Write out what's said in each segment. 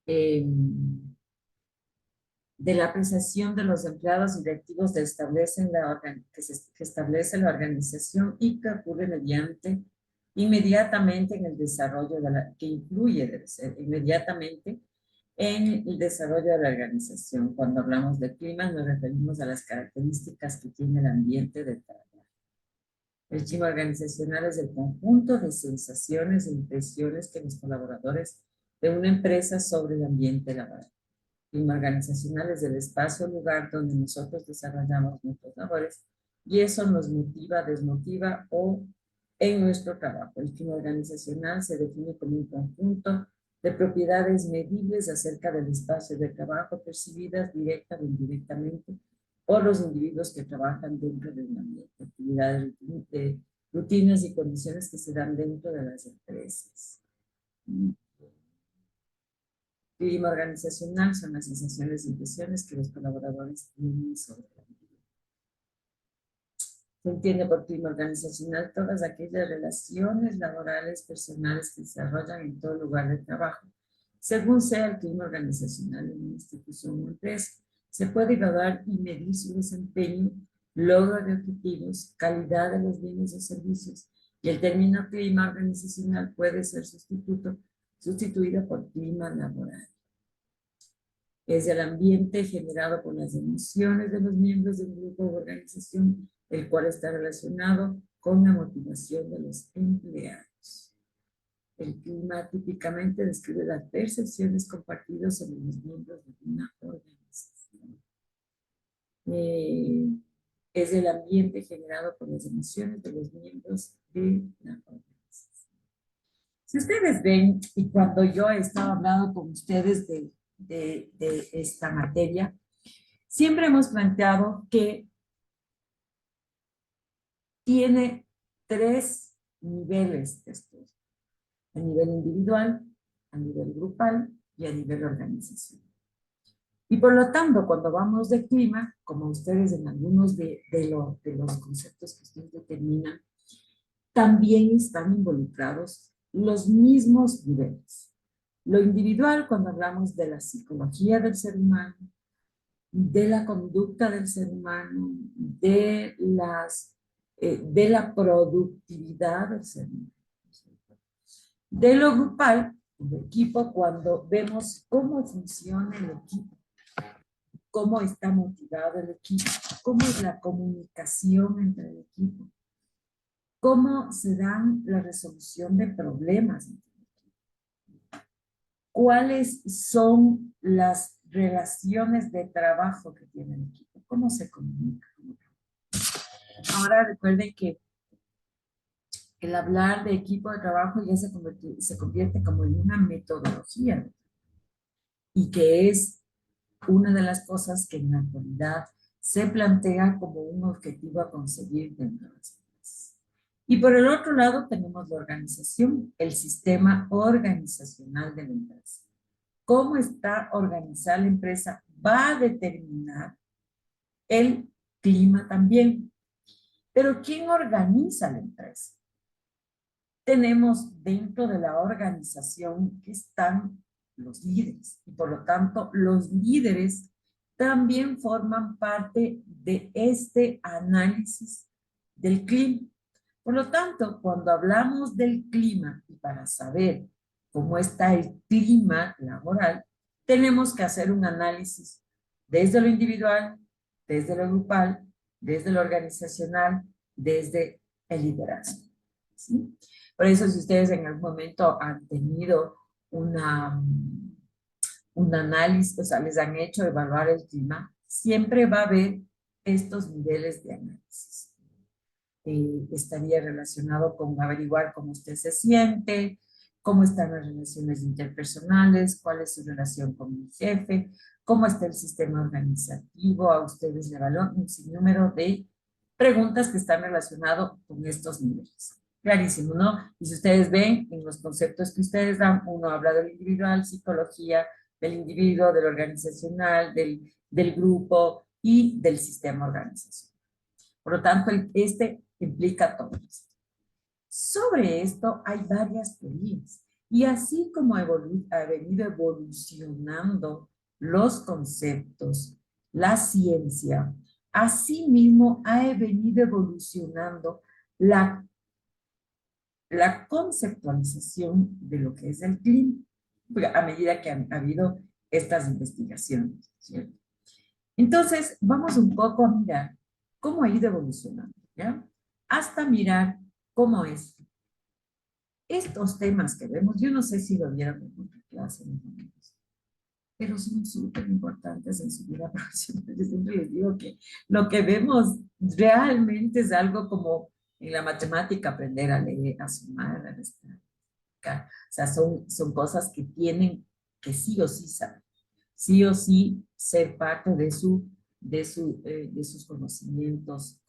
eh, de la apreciación de los empleados directivos que establece la organización y que ocurre inmediatamente en el desarrollo que influye inmediatamente en el desarrollo de la organización. Cuando hablamos de clima nos referimos a las características que tiene el ambiente de trabajo. El clima organizacional es el conjunto de sensaciones e impresiones que los colaboradores de una empresa sobre el ambiente laboral. El clima organizacional es el espacio o lugar donde nosotros desarrollamos nuestras labores y eso nos motiva, desmotiva o en nuestro trabajo. El clima organizacional se define como un conjunto de propiedades medibles acerca del espacio de trabajo percibidas directa o indirectamente por los individuos que trabajan dentro de un ambiente, actividades, rutinas y condiciones que se dan dentro de las empresas. Clima organizacional son las sensaciones e impresiones que los colaboradores tienen sobre la vida. Se entiende por clima organizacional todas aquellas relaciones laborales, personales que se desarrollan en todo lugar de trabajo, según sea el clima organizacional en una institución o empresa. Se puede evaluar y medir su desempeño, logro de objetivos, calidad de los bienes o servicios, y el término clima organizacional puede ser sustituido por clima laboral. Es el ambiente generado por las emociones de los miembros del grupo o organización, el cual está relacionado con la motivación de los empleados. El clima típicamente describe las percepciones compartidas sobre los miembros de una organización. Es el ambiente generado por las emociones de los miembros de la organización. Si ustedes ven, y cuando yo he estado hablando con ustedes de esta materia, siempre hemos planteado que tiene tres niveles de estudio: a nivel individual, a nivel grupal y a nivel organizacional. Y por lo tanto, cuando vamos de clima, como ustedes en algunos de los conceptos que ustedes determinan, también están involucrados los mismos niveles. Lo individual, cuando hablamos de la psicología del ser humano, de la conducta del ser humano, de la productividad del ser humano. De lo grupal, el equipo, cuando vemos cómo funciona el equipo, cómo está motivado el equipo, cómo es la comunicación entre el equipo, cómo se dan la resolución de problemas, cuáles son las relaciones de trabajo que tiene el equipo, cómo se comunica. Ahora recuerden que el hablar de equipo de trabajo ya se convierte como en una metodología y que es una de las cosas que en la actualidad se plantea como un objetivo a conseguir dentro de las empresas. Y por el otro lado tenemos la organización, el sistema organizacional de la empresa. Cómo está organizada la empresa va a determinar el clima también. Pero ¿quién organiza la empresa? Tenemos dentro de la organización que están los líderes y por lo tanto los líderes también forman parte de este análisis del clima. Por lo tanto, cuando hablamos del clima y para saber cómo está el clima laboral, tenemos que hacer un análisis desde lo individual, desde lo grupal, desde lo organizacional, desde el liderazgo. ¿Sí? Por eso, si ustedes en algún momento han tenido un análisis, o sea, les han hecho evaluar el clima, siempre va a haber estos niveles de análisis. Estaría relacionado con averiguar cómo usted se siente, cómo están las relaciones interpersonales, cuál es su relación con el jefe, cómo está el sistema organizativo, a ustedes le evalúan un sinnúmero de preguntas que están relacionadas con estos niveles. Clarísimo, ¿no? Y si ustedes ven en los conceptos que ustedes dan, uno habla del individual, psicología, del individuo, del organizacional, del grupo y del sistema organizacional. Por lo tanto, este implica todo esto. Sobre esto hay varias teorías Y así como ha venido evolucionando los conceptos, la ciencia, así mismo ha venido evolucionando la, la conceptualización de lo que es el clima, a medida que ha habido estas investigaciones, ¿cierto? Entonces, vamos un poco a mirar cómo ha ido evolucionando, ¿ya? Hasta mirar cómo es. Estos temas que vemos, yo no sé si lo vieron en otra clase, pero son súper importantes en su vida profesional. Yo siempre les digo que lo que vemos realmente es algo como en la matemática, aprender a leer, a sumar, a restar. O sea, son cosas que tienen que saber, sí o sí ser parte de sus conocimientos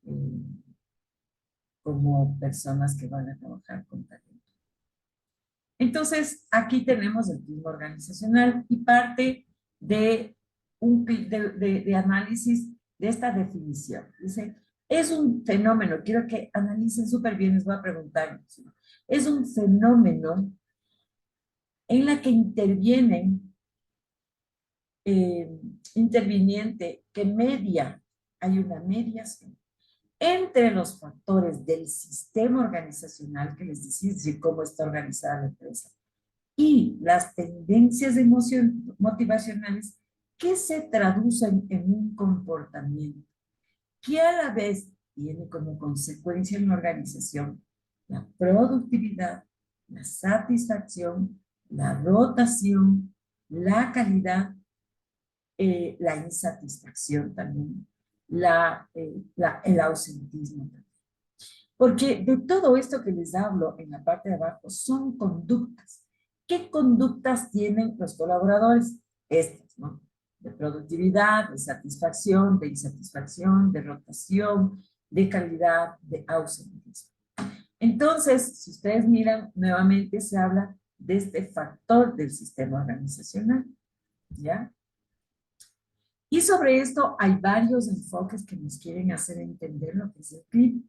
eh, como personas que van a trabajar con talento. Entonces, aquí tenemos el clima organizacional y parte de análisis de esta definición. Dice, es un fenómeno, quiero que analicen súper bien, les voy a preguntar, es un fenómeno en la que eh, interviniente que media, hay una mediación entre los factores del sistema organizacional que les decía, es decir, cómo está organizada la empresa, y las tendencias motivacionales que se traducen en un comportamiento que a la vez tiene como consecuencia en la organización la productividad, la satisfacción, la rotación, la calidad, la insatisfacción también, el ausentismo también. Porque de todo esto que les hablo en la parte de abajo son conductas. ¿Qué conductas tienen los colaboradores? Estas, ¿no? De productividad, de satisfacción, de insatisfacción, de rotación, de calidad, de ausentismo. Entonces, si ustedes miran, nuevamente se habla de este factor del sistema organizacional, ¿ya? Y sobre esto hay varios enfoques que nos quieren hacer entender lo que es el clima.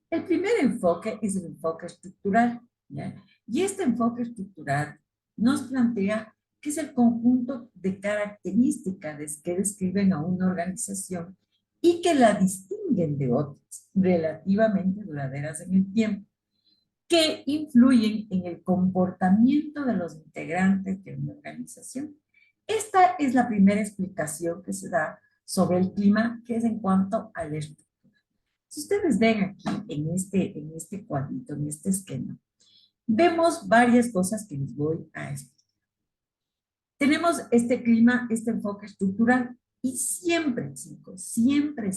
El primer enfoque es el enfoque estructural, ¿ya? Y este enfoque estructural nos plantea que es el conjunto de características que describen a una organización y que la distinguen de otras relativamente duraderas en el tiempo, que influyen en el comportamiento de los integrantes de una organización. Esta es la primera explicación que se da sobre el clima, que es en cuanto al estructural. Si ustedes ven aquí en este cuadrito, en este esquema, vemos varias cosas que les voy a explicar. Tenemos este clima, este enfoque estructural y siempre, chicos, siempre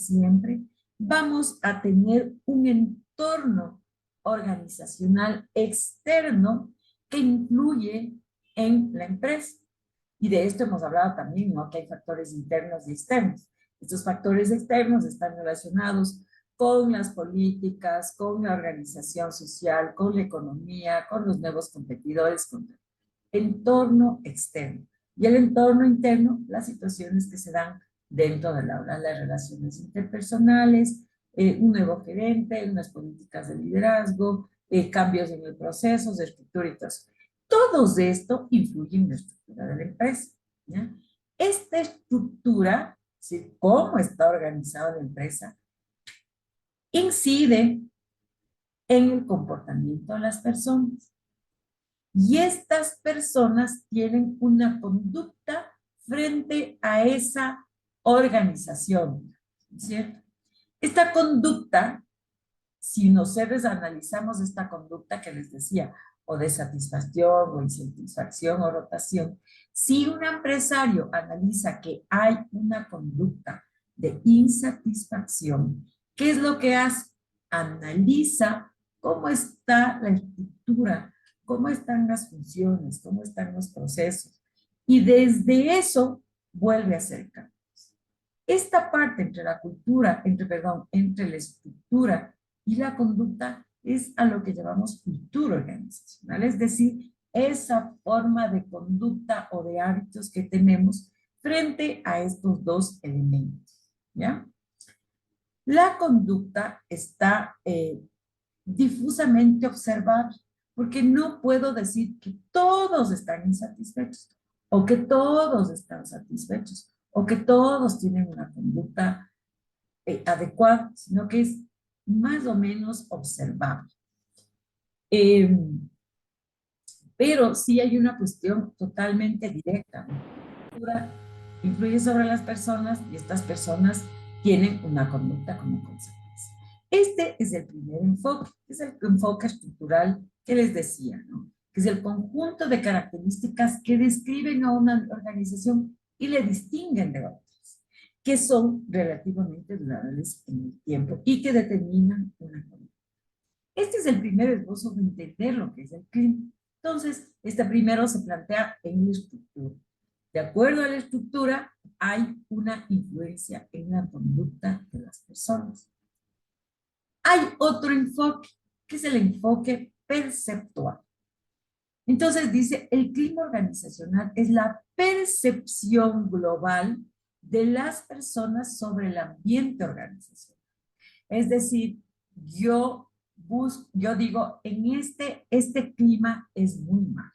vamos a tener un entorno organizacional externo que influye en la empresa. Y de esto hemos hablado también, ¿no? Que hay factores internos y externos. Estos factores externos están relacionados con las políticas, con la organización social, con la economía, con los nuevos competidores, con el entorno externo. Y el entorno interno, las situaciones que se dan dentro de la aula, las relaciones interpersonales, un nuevo gerente, unas políticas de liderazgo, cambios en el proceso, de estructura y todo eso. Todo esto influye en la estructura de la empresa, ¿ya? Esta estructura, ¿sí? Cómo está organizada la empresa, incide en el comportamiento de las personas. Y estas personas tienen una conducta frente a esa organización, ¿cierto? Esta conducta, si nosotros analizamos esta conducta que les decía, o de satisfacción, o insatisfacción, o rotación, si un empresario analiza que hay una conducta de insatisfacción, ¿qué es lo que hace? Analiza cómo está la estructura, cómo están las funciones, cómo están los procesos, y desde eso vuelve a hacer cambios. Esta parte entre la cultura, entre la estructura y la conducta es a lo que llamamos cultura organizacional, es decir, esa forma de conducta o de hábitos que tenemos frente a estos dos elementos, ¿ya? La conducta está difusamente observable, porque no puedo decir que todos están insatisfechos, o que todos están satisfechos, o que todos tienen una conducta adecuada, sino que es más o menos observable. Eh, pero sí hay una cuestión totalmente directa. La cultura influye sobre las personas y estas personas tienen una conducta como consecuencia. Este es el primer enfoque, es el enfoque estructural que les decía, ¿no? Que es el conjunto de características que describen a una organización y le distinguen de otras, que son relativamente durables en el tiempo y que determinan una conducta. Este es el primer esbozo de entender lo que es el clima. Entonces, este primero se plantea en la estructura. De acuerdo a la estructura, hay una influencia en la conducta de las personas. Hay otro enfoque, que es el enfoque perceptual. Entonces dice, el clima organizacional es la percepción global de las personas sobre el ambiente organizacional. Es decir, yo digo, en este clima es muy malo.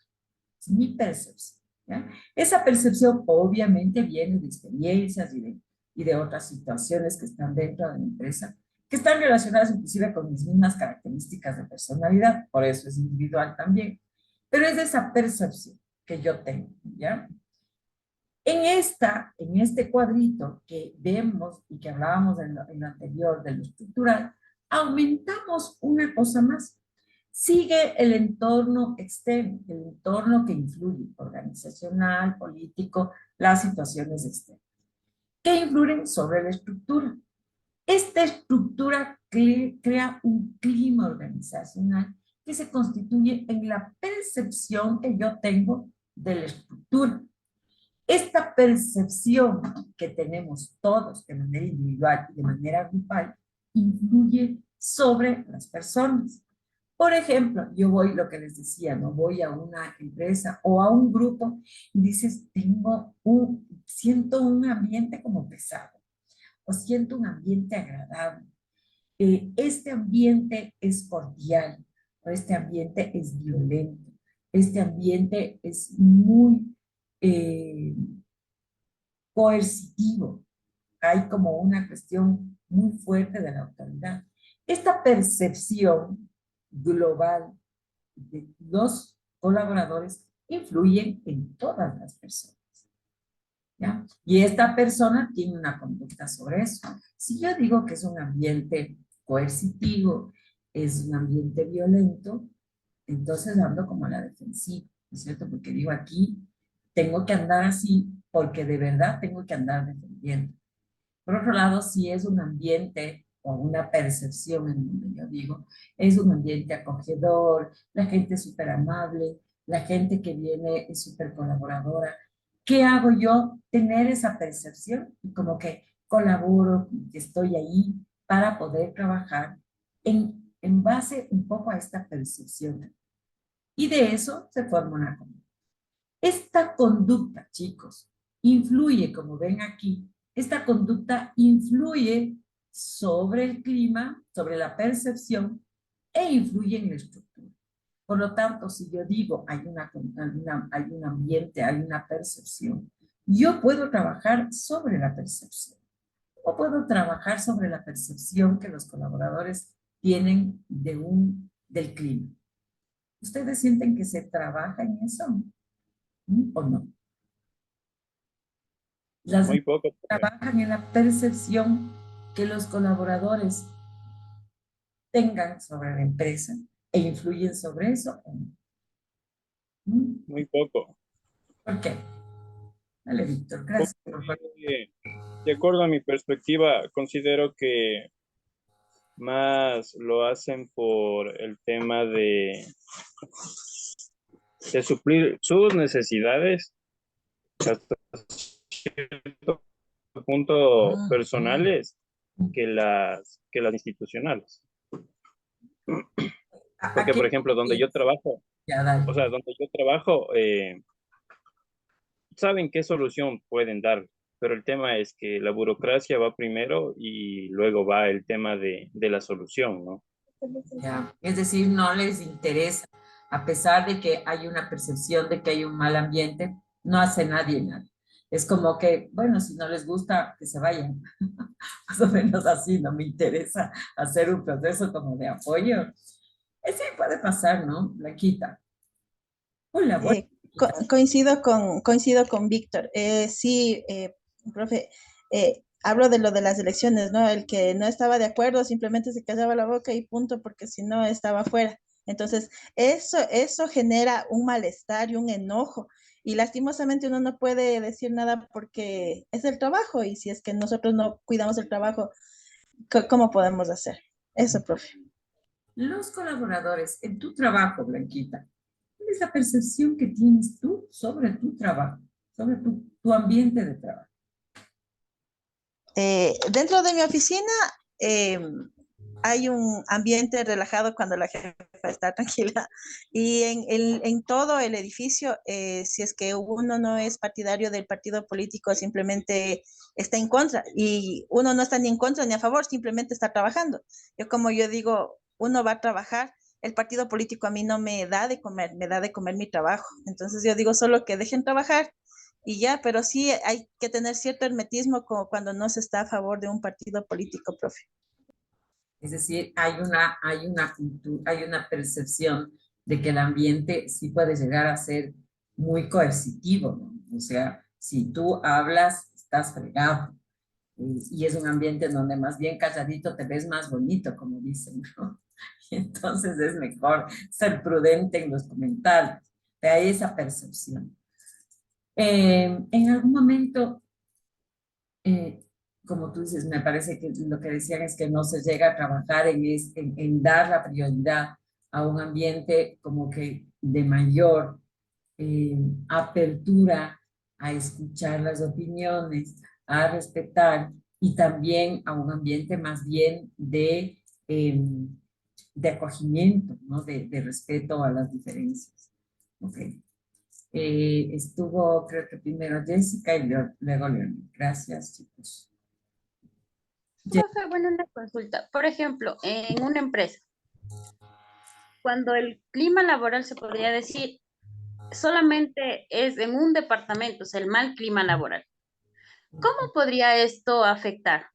Es mi percepción. ¿Ya? Esa percepción obviamente viene de experiencias y de otras situaciones que están dentro de la empresa, que están relacionadas inclusive con mis mismas características de personalidad, por eso es individual también, pero es de esa percepción que yo tengo, ¿ya? En este cuadrito que vemos y que hablábamos en lo anterior de lo estructural, aumentamos una cosa más. Sigue el entorno externo, el entorno que influye, organizacional, político, las situaciones externas, que influyen sobre la estructura. Esta estructura crea un clima organizacional que se constituye en la percepción que yo tengo de la estructura. Esta percepción que tenemos todos de manera individual y de manera grupal influye sobre las personas. Por ejemplo, yo voy, lo que les decía, no voy a una empresa o a un grupo y dices, siento un ambiente como pesado o siento un ambiente agradable. Este ambiente es cordial o este ambiente es violento. Este ambiente es muy coercitivo. Hay como una cuestión muy fuerte de la autoridad. Esta percepción global de los colaboradores influye en todas las personas. ¿Ya? Y esta persona tiene una conducta sobre eso. Si yo digo que es un ambiente coercitivo, es un ambiente violento, entonces ando como a la defensiva, ¿no es cierto? Porque digo aquí, tengo que andar así porque de verdad tengo que andar defendiendo. Por otro lado, si es un ambiente o una percepción en donde yo digo, es un ambiente acogedor, la gente es súper amable, la gente que viene es súper colaboradora, ¿qué hago yo? Tener esa percepción y como que colaboro, que estoy ahí para poder trabajar en base un poco a esta percepción. Y de eso se forma una conducta. Esta conducta, chicos, influye, como ven aquí, esta conducta influye sobre el clima, sobre la percepción e influye en la estructura. Por lo tanto, si yo digo hay un ambiente, hay una percepción, yo puedo trabajar sobre la percepción o puedo trabajar sobre la percepción que los colaboradores tienen del clima. ¿Ustedes sienten que se trabaja en eso? ¿O no? Las Muy poco. trabajan en la percepción que los colaboradores tengan sobre la empresa e influyen sobre eso. ¿Mm? Muy poco. ¿Por qué? Dale, Víctor, gracias. Porque, de acuerdo a mi perspectiva, considero que más lo hacen por el tema de suplir sus necesidades hasta cierto punto personales que las institucionales. ¿A Porque, qué por ejemplo, donde yo piensas? trabajo, Ya, dale. o sea, donde yo trabajo, saben qué solución pueden dar, pero el tema es que la burocracia va primero y luego va el tema de la solución, ¿no? Ya. Es decir, no les interesa. A pesar de que hay una percepción de que hay un mal ambiente, no hace nadie nada. Es como que, bueno, si no les gusta, que se vayan. Más o menos así, no me interesa hacer un proceso como de apoyo. Eso puede pasar, ¿no? Blanquita. Hola, buena. Coincido con Víctor. Sí, profe, hablo de lo de las elecciones, ¿no? El que no estaba de acuerdo simplemente se callaba la boca y punto, porque si no estaba fuera. Entonces, eso genera un malestar y un enojo. Y lastimosamente uno no puede decir nada porque es el trabajo y si es que nosotros no cuidamos el trabajo, ¿cómo podemos hacer? Eso, profe. Los colaboradores en tu trabajo, Blanquita, ¿cuál es la percepción que tienes tú sobre tu trabajo, sobre tu ambiente de trabajo? Dentro de mi oficina eh, hay un ambiente relajado cuando la jefa está tranquila y en todo el edificio, si es que uno no es partidario del partido político, simplemente está en contra y uno no está ni en contra ni a favor, simplemente está trabajando. Como yo digo, uno va a trabajar. El partido político a mí no me da de comer, me da de comer mi trabajo. Entonces yo digo solo que dejen trabajar y ya, pero sí hay que tener cierto hermetismo como cuando no se está a favor de un partido político, profe. Es decir, hay una percepción de que el ambiente sí puede llegar a ser muy coercitivo, ¿no? O sea, si tú hablas, estás fregado. Y es un ambiente en donde más bien calladito te ves más bonito, como dicen, ¿no? Y entonces es mejor ser prudente en los comentarios. De ahí esa percepción. En algún momento, eh, como tú dices, me parece que lo que decían es que no se llega a trabajar en dar la prioridad a un ambiente como que de mayor eh, apertura a escuchar las opiniones, a respetar y también a un ambiente más bien de acogimiento, ¿no? De respeto a las diferencias. Okay. Estuvo, creo que primero Jessica y luego Leonel. Gracias, chicos. Profe, bueno, una consulta. Por ejemplo, en una empresa, cuando el clima laboral se podría decir solamente es en un departamento, o sea, el mal clima laboral. ¿Cómo podría esto afectar?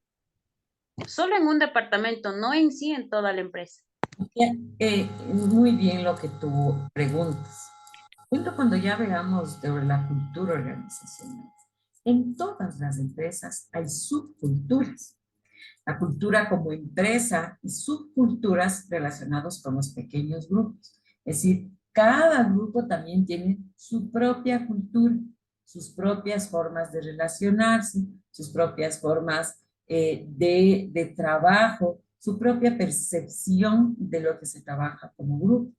Solo en un departamento, no en sí en toda la empresa. Muy bien lo que tú preguntas. Cuando ya veamos sobre la cultura organizacional, en todas las empresas hay subculturas. La cultura como empresa y subculturas relacionados con los pequeños grupos. Es decir, cada grupo también tiene su propia cultura, sus propias formas de relacionarse, sus propias formas de trabajo, su propia percepción de lo que se trabaja como grupo.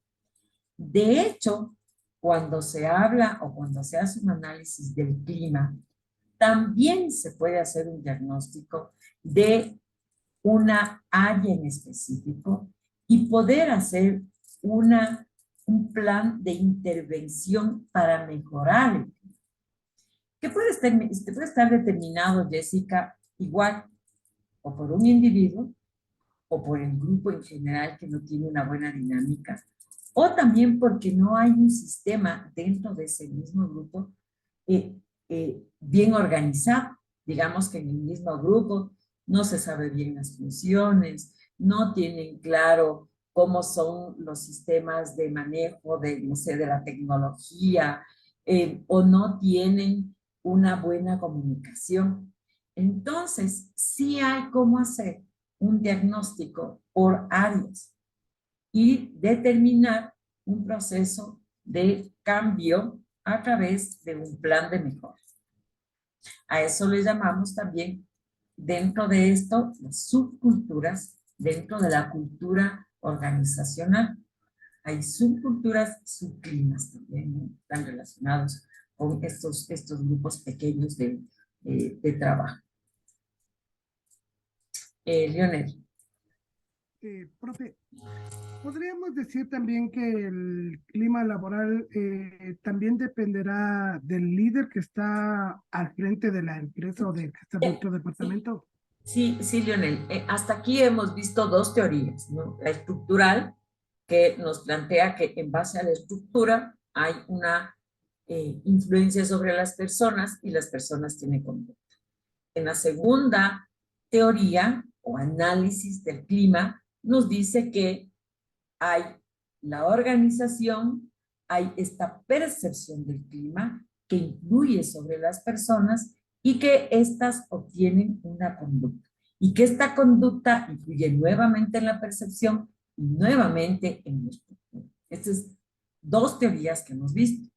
De hecho, cuando se habla o cuando se hace un análisis del clima, también se puede hacer un diagnóstico de una área en específico y poder hacer un plan de intervención para mejorar el clima. Que puede estar determinado, Jessica, igual o por un individuo o por el grupo en general que no tiene una buena dinámica, o también porque no hay un sistema dentro de ese mismo grupo bien organizado. Digamos que en el mismo grupo no se sabe bien las funciones, no tienen claro cómo son los sistemas de manejo de, no sé, de la tecnología, o no tienen una buena comunicación. Entonces, sí hay cómo hacer un diagnóstico por áreas y determinar un proceso de cambio a través de un plan de mejora. A eso le llamamos también, dentro de esto, las subculturas, dentro de la cultura organizacional. Hay subculturas, subclimas también, ¿no? Están relacionados con estos grupos pequeños de trabajo. Lionel. Profe, podríamos decir también que el clima laboral también dependerá del líder que está al frente de la empresa o de que está dentro del departamento. Sí, sí, Lionel. Hasta aquí hemos visto dos teorías, ¿no? La estructural, que nos plantea que en base a la estructura hay una influencia sobre las personas y las personas tienen conducta. En la segunda teoría o análisis del clima nos dice que hay la organización, hay esta percepción del clima que influye sobre las personas y que éstas obtienen una conducta. Y que esta conducta influye nuevamente en la percepción y nuevamente en la estructura. Estas dos teorías que hemos visto.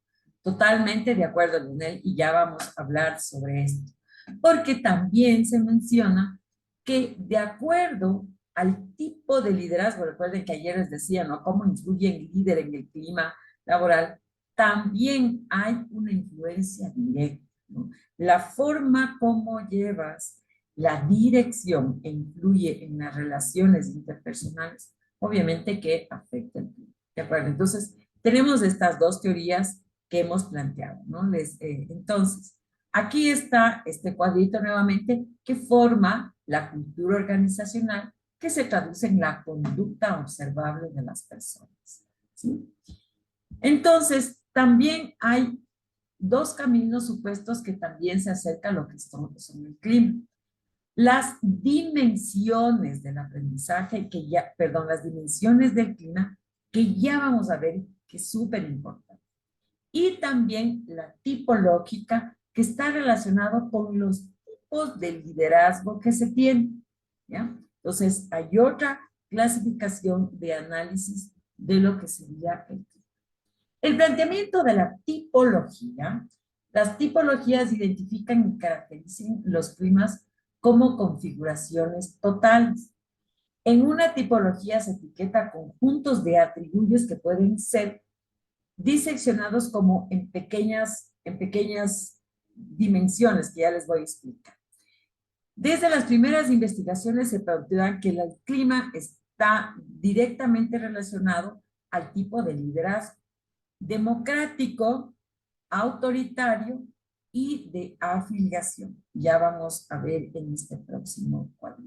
Totalmente de acuerdo, Leonel, y ya vamos a hablar sobre esto. Porque también se menciona que de acuerdo al tipo de liderazgo, recuerden que ayer les decía, ¿no? Cómo influye el líder en el clima laboral, también hay una influencia directa, ¿no? La forma como llevas la dirección e influye en las relaciones interpersonales, obviamente que afecta el clima, ¿de acuerdo? Entonces, tenemos estas dos teorías que hemos planteado, ¿no? Entonces, aquí está este cuadrito nuevamente que forma la cultura organizacional que se traduce en la conducta observable de las personas, ¿sí? Entonces, también hay dos caminos supuestos que también se acercan a lo que son el clima. Las dimensiones del aprendizaje, las dimensiones del clima, que ya vamos a ver que es súper importante. Y también la tipológica, que está relacionado con los tipos de liderazgo que se tienen, ¿ya? Entonces, hay otra clasificación de análisis de lo que sería el clima. El planteamiento de la tipología, las tipologías identifican y caracterizan los climas como configuraciones totales. En una tipología se etiqueta conjuntos de atributos que pueden ser diseccionados como en pequeñas dimensiones que ya les voy a explicar. Desde las primeras investigaciones se plantea que el clima está directamente relacionado al tipo de liderazgo democrático, autoritario y de afiliación. Ya vamos a ver en este próximo cuadro.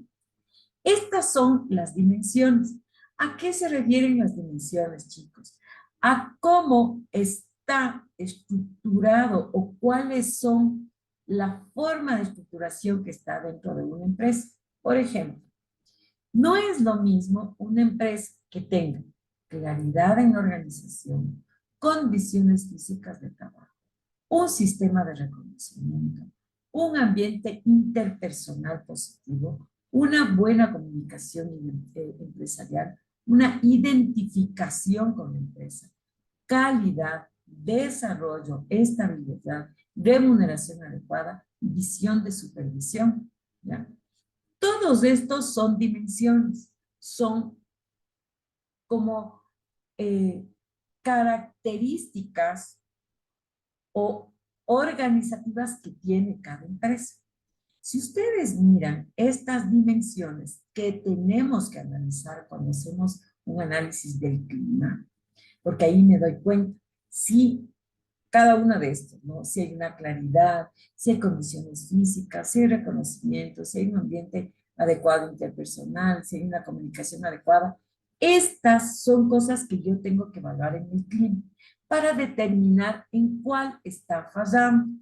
Estas son las dimensiones. ¿A qué se refieren las dimensiones, chicos? A cómo está estructurado o cuáles son la forma de estructuración que está dentro de una empresa. Por ejemplo, no es lo mismo una empresa que tenga claridad en la organización, condiciones físicas de trabajo, un sistema de reconocimiento, un ambiente interpersonal positivo, una buena comunicación empresarial, una identificación con la empresa, calidad, desarrollo, estabilidad, remuneración adecuada, visión de supervisión, ¿ya? Todos estos son dimensiones, son como características o organizativas que tiene cada empresa. Si ustedes miran estas dimensiones que tenemos que analizar cuando hacemos un análisis del clima, porque ahí me doy cuenta, si cada una de estos, ¿no? Si hay una claridad, si hay condiciones físicas, si hay reconocimiento, si hay un ambiente adecuado interpersonal, si hay una comunicación adecuada, estas son cosas que yo tengo que evaluar en el clima para determinar en cuál está fallando.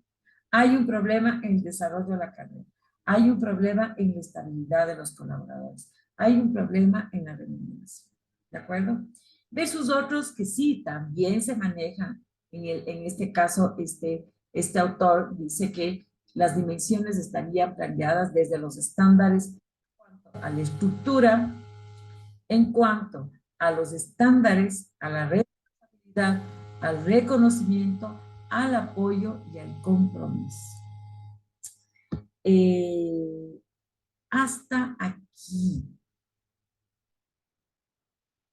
Hay un problema en el desarrollo de la carrera, hay un problema en la estabilidad de los colaboradores, hay un problema en la remuneración, ¿de acuerdo? Versus otros que sí, también se manejan. En este caso, este autor dice que las dimensiones estarían planteadas desde los estándares en cuanto a la estructura, en cuanto a los estándares, a la responsabilidad, al reconocimiento, al apoyo y al compromiso. Hasta aquí.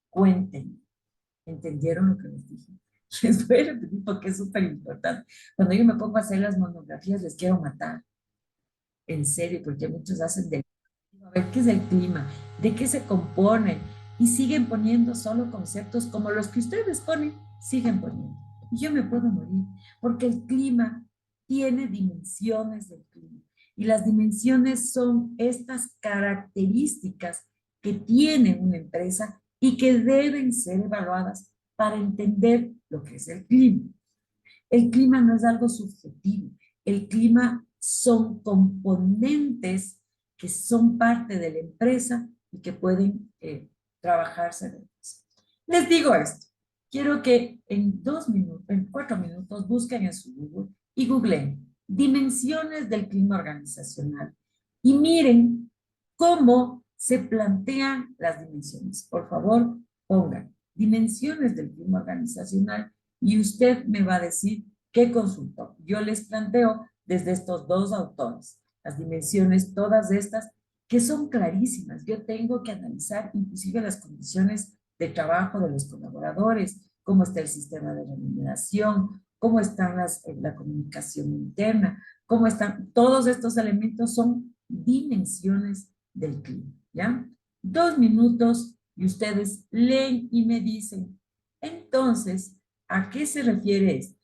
Cuéntenme. ¿Entendieron lo que les dije? Les voy a repetir porque es súper importante. Cuando yo me pongo a hacer las monografías, les quiero matar. En serio, porque muchos hacen del... A ver, ¿qué es el clima? ¿De qué se compone? Y siguen poniendo solo conceptos como los que ustedes ponen, siguen poniendo. Y yo me puedo morir, porque el clima tiene dimensiones del clima. Y las dimensiones son estas características que tiene una empresa y que deben ser evaluadas para entender lo que es el clima. El clima no es algo subjetivo. El clima son componentes que son parte de la empresa y que pueden trabajarse en la empresa. Les digo esto. Quiero que en 2 minutos, en 4 minutos, busquen en su Google y googleen dimensiones del clima organizacional y miren cómo se plantean las dimensiones. Por favor, pongan dimensiones del clima organizacional y usted me va a decir qué consultó. Yo les planteo desde estos dos autores, las dimensiones, todas estas, que son clarísimas. Yo tengo que analizar inclusive las condiciones de trabajo de los colaboradores, cómo está el sistema de remuneración, cómo está la comunicación interna, cómo están, todos estos elementos son dimensiones del clima, ¿ya? 2 minutos y ustedes leen y me dicen, entonces, ¿a qué se refiere esto?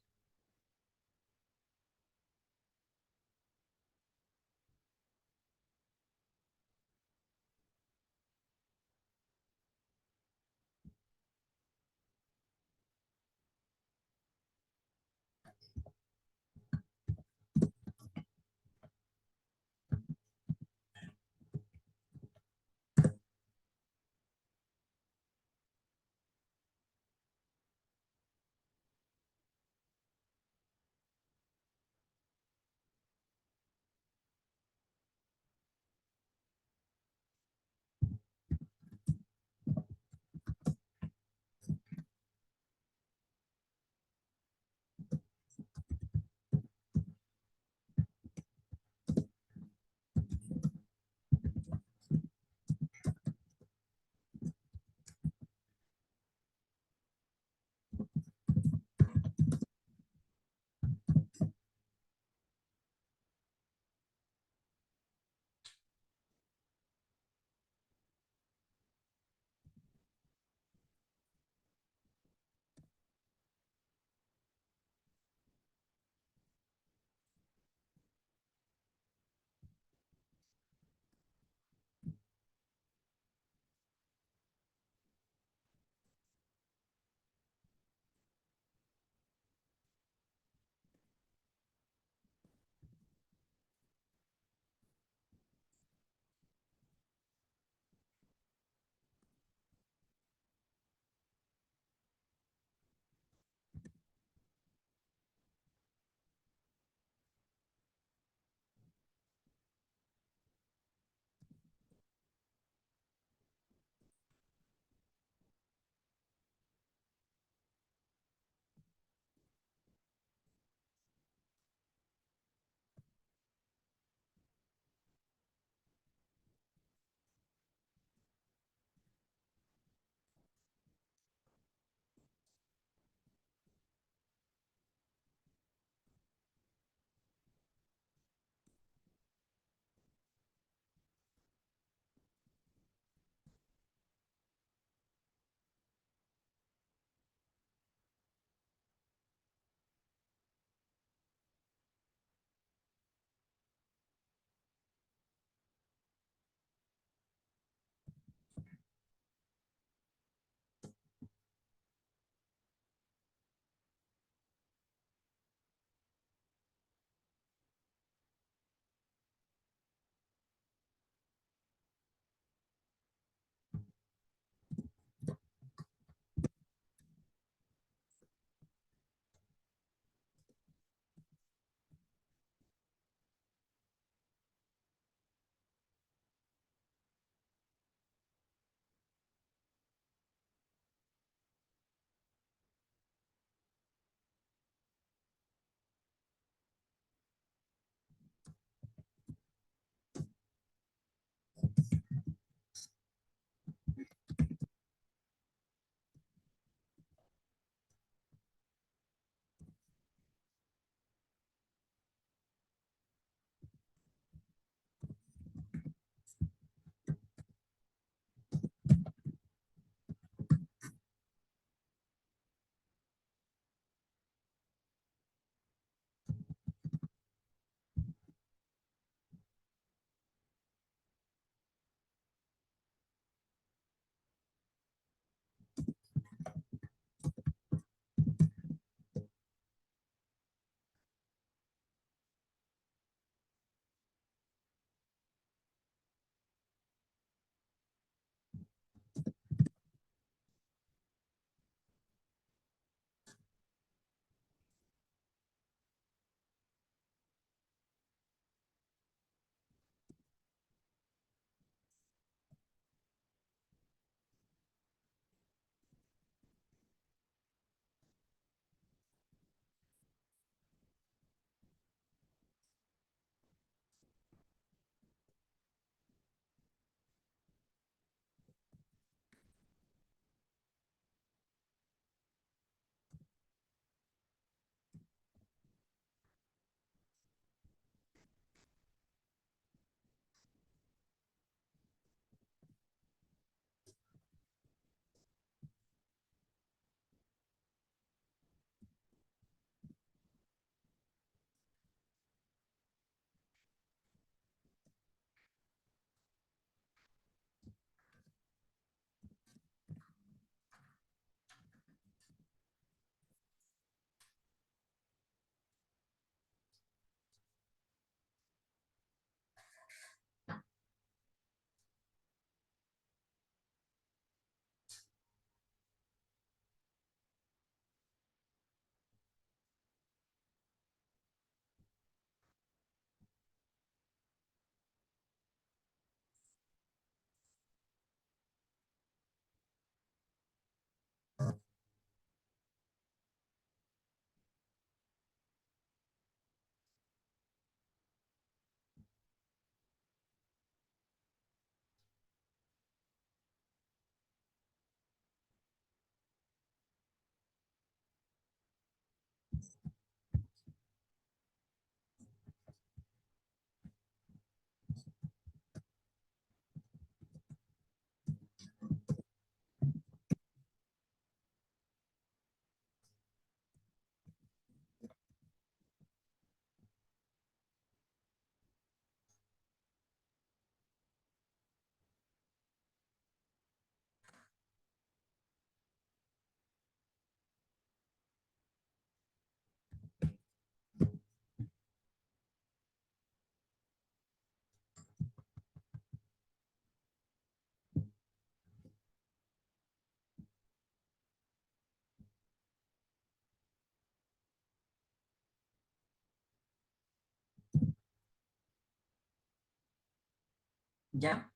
¿Ya?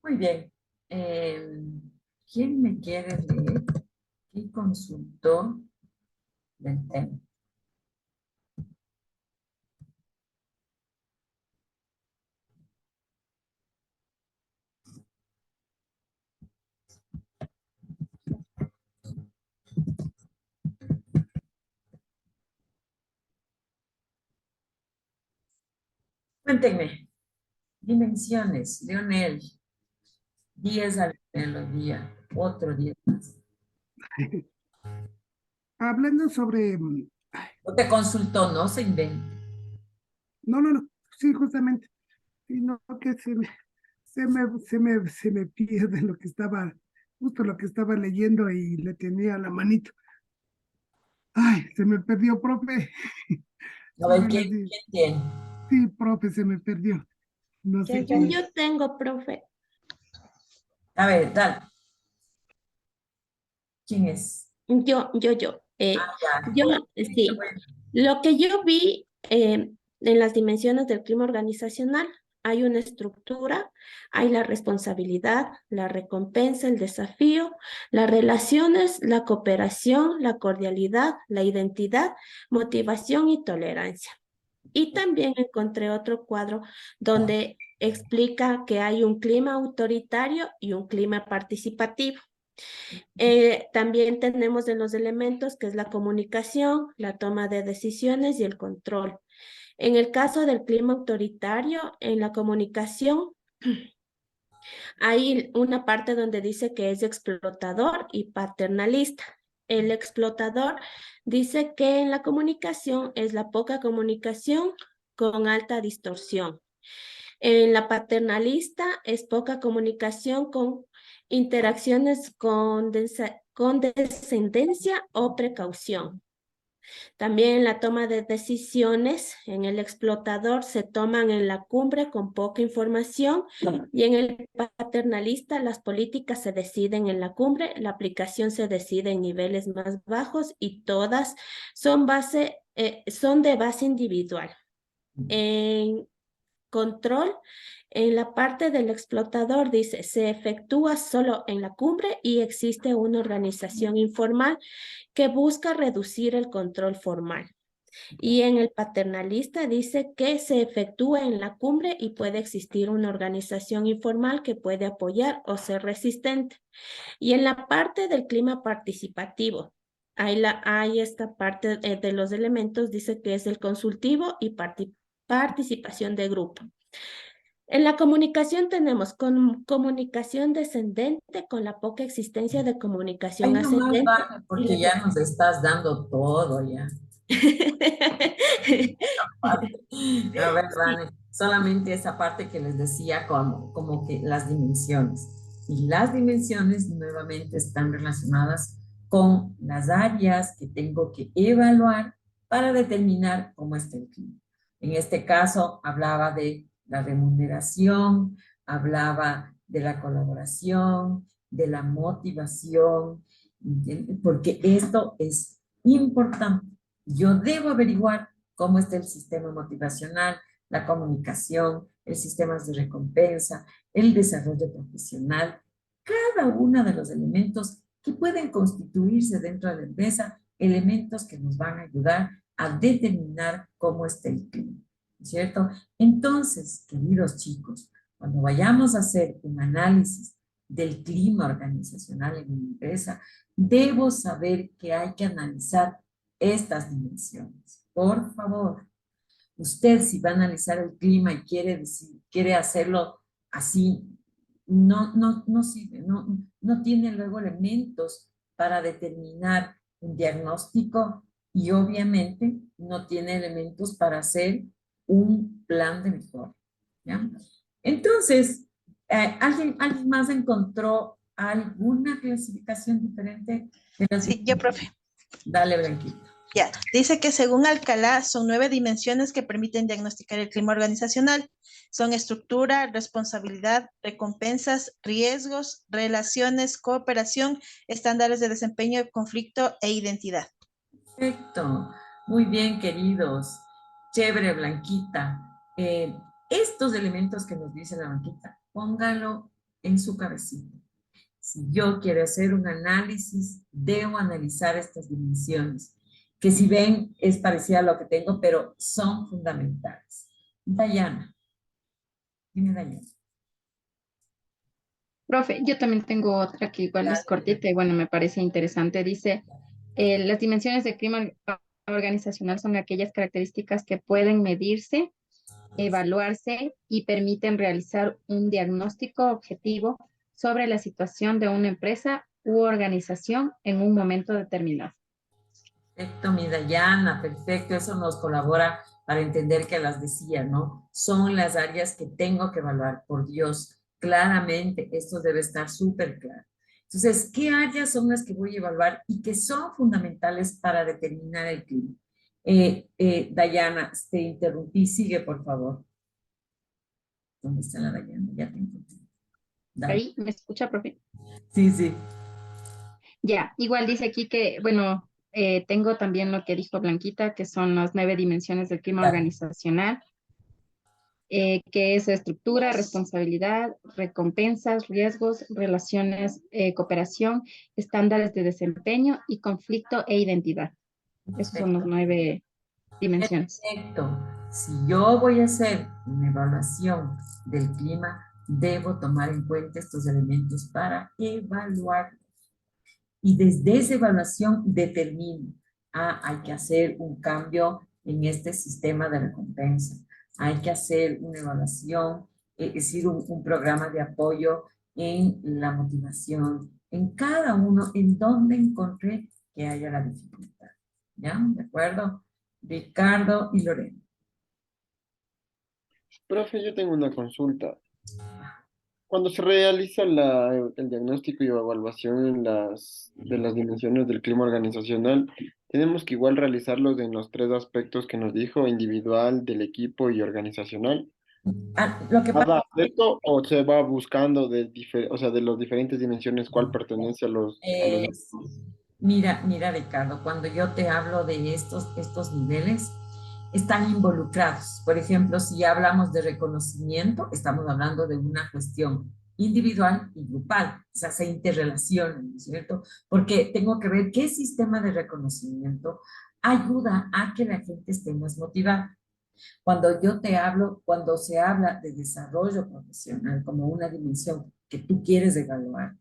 Muy bien. ¿Quién me quiere leer? ¿Qué consultó del tema? Cuéntenme. Dimensiones, Leonel. 10 al melodía. Otro 10 más. Hablando sobre, No te consultó, no se invente. no, sí, justamente, sino que se me pierde lo que estaba, justo lo que estaba leyendo y le tenía a la manito. Ay, se me perdió, profe. A ver, Sobre las ¿quién, di- quién tiene? Sí, profe, se me perdió. No sé quién es. Yo tengo, profe. A ver, dale. ¿Quién es? Yo. Ya. Yo, sí. Lo que yo vi en las dimensiones del clima organizacional, hay una estructura, hay la responsabilidad, la recompensa, el desafío, las relaciones, la cooperación, la cordialidad, la identidad, motivación y tolerancia. Y también encontré otro cuadro donde explica que hay un clima autoritario y un clima participativo. También tenemos de los elementos que es la comunicación, la toma de decisiones y el control. En el caso del clima autoritario, en la comunicación, hay una parte donde dice que es explotador y paternalista. El explotador dice que en la comunicación es la poca comunicación con alta distorsión. En la paternalista es poca comunicación con interacciones con descendencia o precaución. También en la toma de decisiones, en el explotador se toman en la cumbre con poca información y en el paternalista las políticas se deciden en la cumbre, la aplicación se decide en niveles más bajos y todas son de base individual. En control, en la parte del explotador dice, se efectúa solo en la cumbre y existe una organización informal que busca reducir el control formal. Y en el paternalista dice que se efectúa en la cumbre y puede existir una organización informal que puede apoyar o ser resistente. Y en la parte del clima participativo, hay esta parte de los elementos, dice que es el consultivo y participación de grupo. En la comunicación tenemos comunicación descendente con la poca existencia de comunicación Ahí nomás ascendente. baja porque ya nos estás dando todo ya. A ver, Sí. Vane, solamente esa parte que les decía como que las dimensiones. Y las dimensiones nuevamente están relacionadas con las áreas que tengo que evaluar para determinar cómo está el clima. En este caso, hablaba de la remuneración, hablaba de la colaboración, de la motivación, ¿entiendes? Porque esto es importante. Yo debo averiguar cómo está el sistema motivacional, la comunicación, el sistema de recompensa, el desarrollo profesional, cada uno de los elementos que pueden constituirse dentro de la empresa, elementos que nos van a ayudar a determinar cómo está el clima, ¿cierto? Entonces, queridos chicos, cuando vayamos a hacer un análisis del clima organizacional en una empresa, debo saber que hay que analizar estas dimensiones. Por favor, usted si va a analizar el clima y quiere hacerlo así, no sirve, no tiene luego elementos para determinar un diagnóstico y obviamente no tiene elementos para hacer un plan de mejora. ¿Ya? Entonces, ¿alguien más encontró alguna clasificación diferente de las Sí, yo, profe. Dale, Blanquita. Ya, dice que según Alcalá son 9 dimensiones que permiten diagnosticar el clima organizacional. Son estructura, responsabilidad, recompensas, riesgos, relaciones, cooperación, estándares de desempeño, conflicto e identidad. Perfecto. Muy bien, queridos. Chévere, Blanquita. estos elementos que nos dice la banquita, póngalo en su cabecita. Si yo quiero hacer un análisis, debo analizar estas dimensiones, que si ven es parecida a lo que tengo, pero son fundamentales. Dayana. Dime, Dayana. Profe, yo también tengo otra que igual es cortita y bueno, me parece interesante. Dice, las dimensiones de clima organizacional son aquellas características que pueden medirse, evaluarse y permiten realizar un diagnóstico objetivo sobre la situación de una empresa u organización en un momento determinado. Perfecto, mi Dayana, perfecto. Eso nos colabora para entender que las decía, ¿no? Son las áreas que tengo que evaluar, por Dios, claramente, esto debe estar súper claro. Entonces, ¿qué áreas son las que voy a evaluar y que son fundamentales para determinar el clima? Dayana, te interrumpí, sigue, por favor. ¿Dónde está la Dayana? Ya te encontré. Dale. ¿Ahí me escucha, profe? Sí, sí. Ya, igual dice aquí que, bueno, tengo también lo que dijo Blanquita, que son las 9 dimensiones del clima Dale. organizacional, que es estructura, responsabilidad, recompensas, riesgos, relaciones, cooperación, estándares de desempeño y conflicto e identidad. Esos son las 9 dimensiones. Perfecto. Si yo voy a hacer una evaluación del clima, debo tomar en cuenta estos elementos para evaluar. Y desde esa evaluación determino, hay que hacer un cambio en este sistema de recompensa. Hay que hacer una evaluación, es decir, un programa de apoyo en la motivación, en cada uno, en donde encontré que haya la dificultad. ¿Ya? ¿De acuerdo? Ricardo y Lorena. Profe, yo tengo una consulta. Cuando se realiza el diagnóstico y evaluación de las dimensiones del clima organizacional, tenemos que igual realizarlos en los 3 aspectos que nos dijo, individual, del equipo y organizacional. Lo que pasa ¿Cada aspecto o se va buscando o sea, de las diferentes dimensiones cuál pertenece a los... Mira, Ricardo, cuando yo te hablo de estos niveles, están involucrados. Por ejemplo, si hablamos de reconocimiento, estamos hablando de una cuestión individual y grupal, o sea, se interrelacionan, ¿no es cierto? Porque tengo que ver qué sistema de reconocimiento ayuda a que la gente esté más motivada. Cuando yo te hablo, cuando se habla de desarrollo profesional como una dimensión que tú quieres evaluar,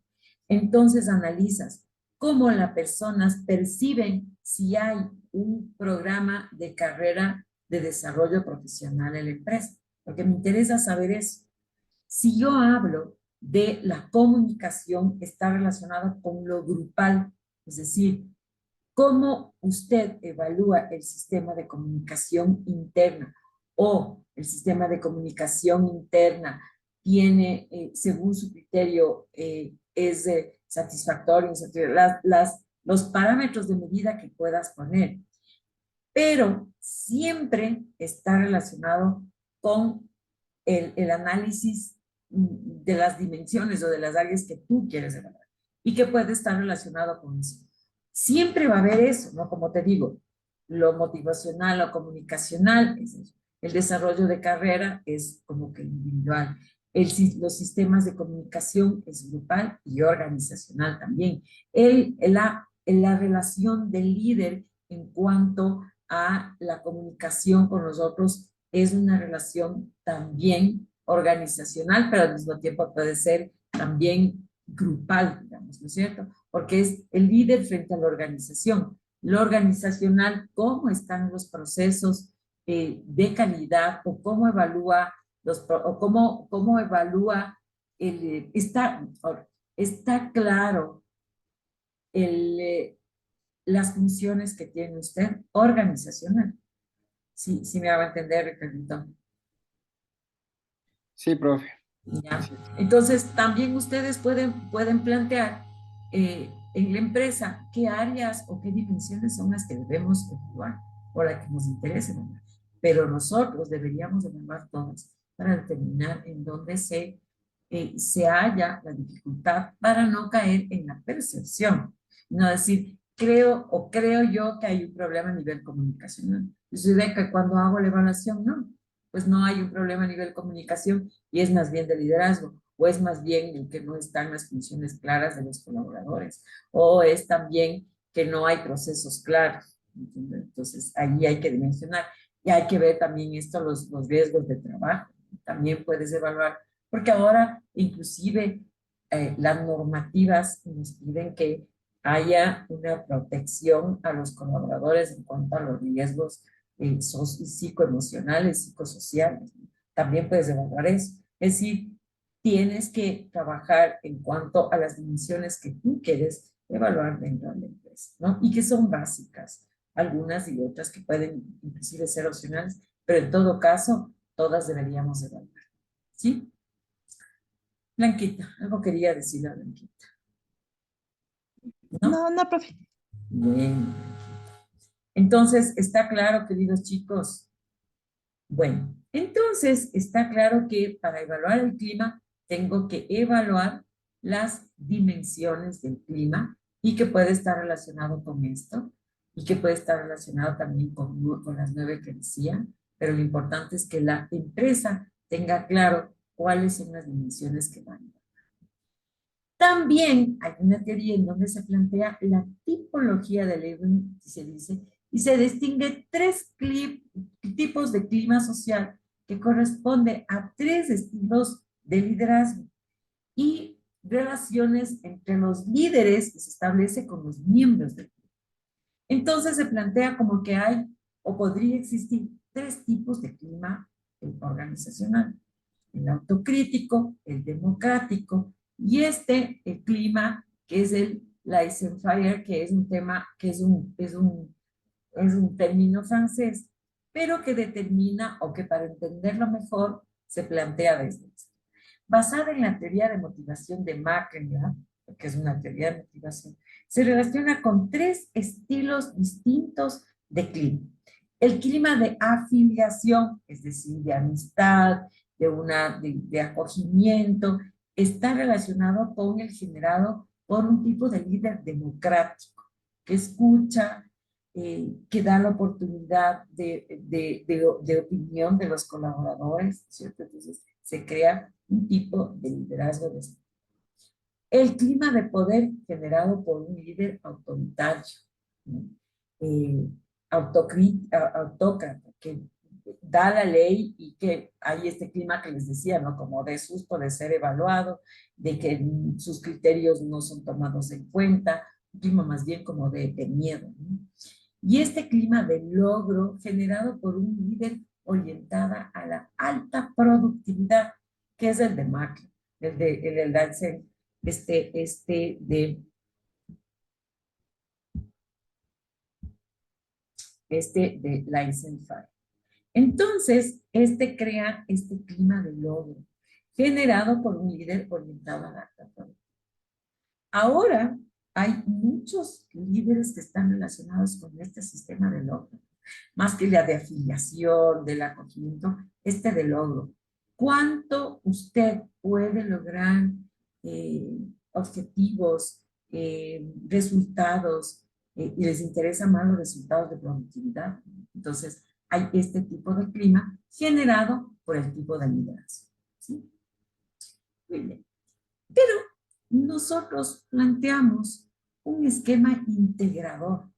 entonces analizas cómo las personas perciben si hay un programa de carrera de desarrollo profesional en la empresa, porque me interesa saber eso. Si yo hablo de la comunicación, está relacionado con lo grupal, es decir, cómo usted evalúa el sistema de comunicación interna o el sistema de comunicación interna tiene, según su criterio, es satisfactorio, insatisfactorio, los parámetros de medida que puedas poner, pero siempre está relacionado con el análisis de las dimensiones o de las áreas que tú quieres evaluar y que puede estar relacionado con eso. Siempre va a haber eso, ¿no? Como te digo, lo motivacional o comunicacional es eso. El desarrollo de carrera es como que individual. Los sistemas de comunicación es grupal y organizacional también. La relación del líder en cuanto a la comunicación con los otros es una relación también organizacional, pero al mismo tiempo puede ser también grupal, digamos, ¿no es cierto? Porque es el líder frente a la organización. Lo organizacional, cómo están los procesos de calidad o cómo evalúa cómo evalúa está claro las funciones que tiene usted organizacional. Sí me hago entender, Ricardo. Sí, profe. ¿Ya? Sí. Entonces, también ustedes pueden plantear en la empresa qué áreas o qué dimensiones son las que debemos evaluar o las que nos interesen. Pero nosotros deberíamos evaluar todas para determinar en dónde se halla la dificultad para no caer en la percepción. No decir, creo yo que hay un problema a nivel comunicacional. Yo de que cuando hago la evaluación, no. pues no hay un problema a nivel de comunicación y es más bien de liderazgo, o es más bien en que no están las funciones claras de los colaboradores, o es también que no hay procesos claros. Entonces, ahí hay que dimensionar. Y hay que ver también esto, los riesgos de trabajo. También puedes evaluar, porque ahora inclusive las normativas nos piden que haya una protección a los colaboradores en cuanto a los riesgos psicoemocionales, psicosociales. También puedes evaluar eso. Es decir, tienes que trabajar en cuanto a las dimensiones que tú quieres evaluar dentro de la empresa, ¿no? Y que son básicas, algunas y otras que pueden inclusive ser opcionales, pero en todo caso, todas deberíamos evaluar, ¿sí? Blanquita, algo quería decirle a Blanquita. ¿No? No, profe. Bien. Entonces, ¿está claro, queridos chicos? Bueno, entonces está claro que para evaluar el clima tengo que evaluar las dimensiones del clima y que puede estar relacionado con esto y que puede estar relacionado también con las 9 que decía, pero lo importante es que la empresa tenga claro cuáles son las dimensiones que van a evaluar. También hay una teoría en donde se plantea la tipología del Lewin, se dice, y se distingue 3 tipos de clima social que corresponde a 3 estilos de liderazgo y relaciones entre los líderes que se establece con los miembros del grupo. Entonces se plantea como que hay o podría existir 3 tipos de clima organizacional: el autocrítico, el democrático y el clima que es el laissez-faire, que es un tema, que es un término francés, pero que determina, o que para entenderlo mejor, se plantea desde esto. Basada en la teoría de motivación de McLeod, que es una teoría de motivación, se relaciona con 3 estilos distintos de clima. El clima de afiliación, es decir, de amistad, de acogimiento, está relacionado con el generado por un tipo de líder democrático, que escucha, que da la oportunidad de opinión de los colaboradores, ¿cierto? Entonces se crea un tipo de liderazgo de este. El clima de poder generado por un líder autoritario, ¿no? Autócrata, que da la ley y que hay este clima que les decía, ¿no? Como de susto de ser evaluado, de que sus criterios no son tomados en cuenta, un clima más bien como de miedo, ¿no? Y este clima de logro generado por un líder orientada a la alta productividad, que es el de Macri, el de Dansen, de Laissez-faire. Entonces, crea este clima de logro, generado por un líder orientado a la alta productividad. Ahora, hay muchos líderes que están relacionados con este sistema de logro, más que la de afiliación, del acogimiento, de logro. ¿Cuánto usted puede lograr objetivos, resultados, y les interesan más los resultados de productividad? Entonces, hay este tipo de clima generado por el tipo de liderazgo, ¿sí? Muy bien. Pero nosotros planteamos un esquema integrador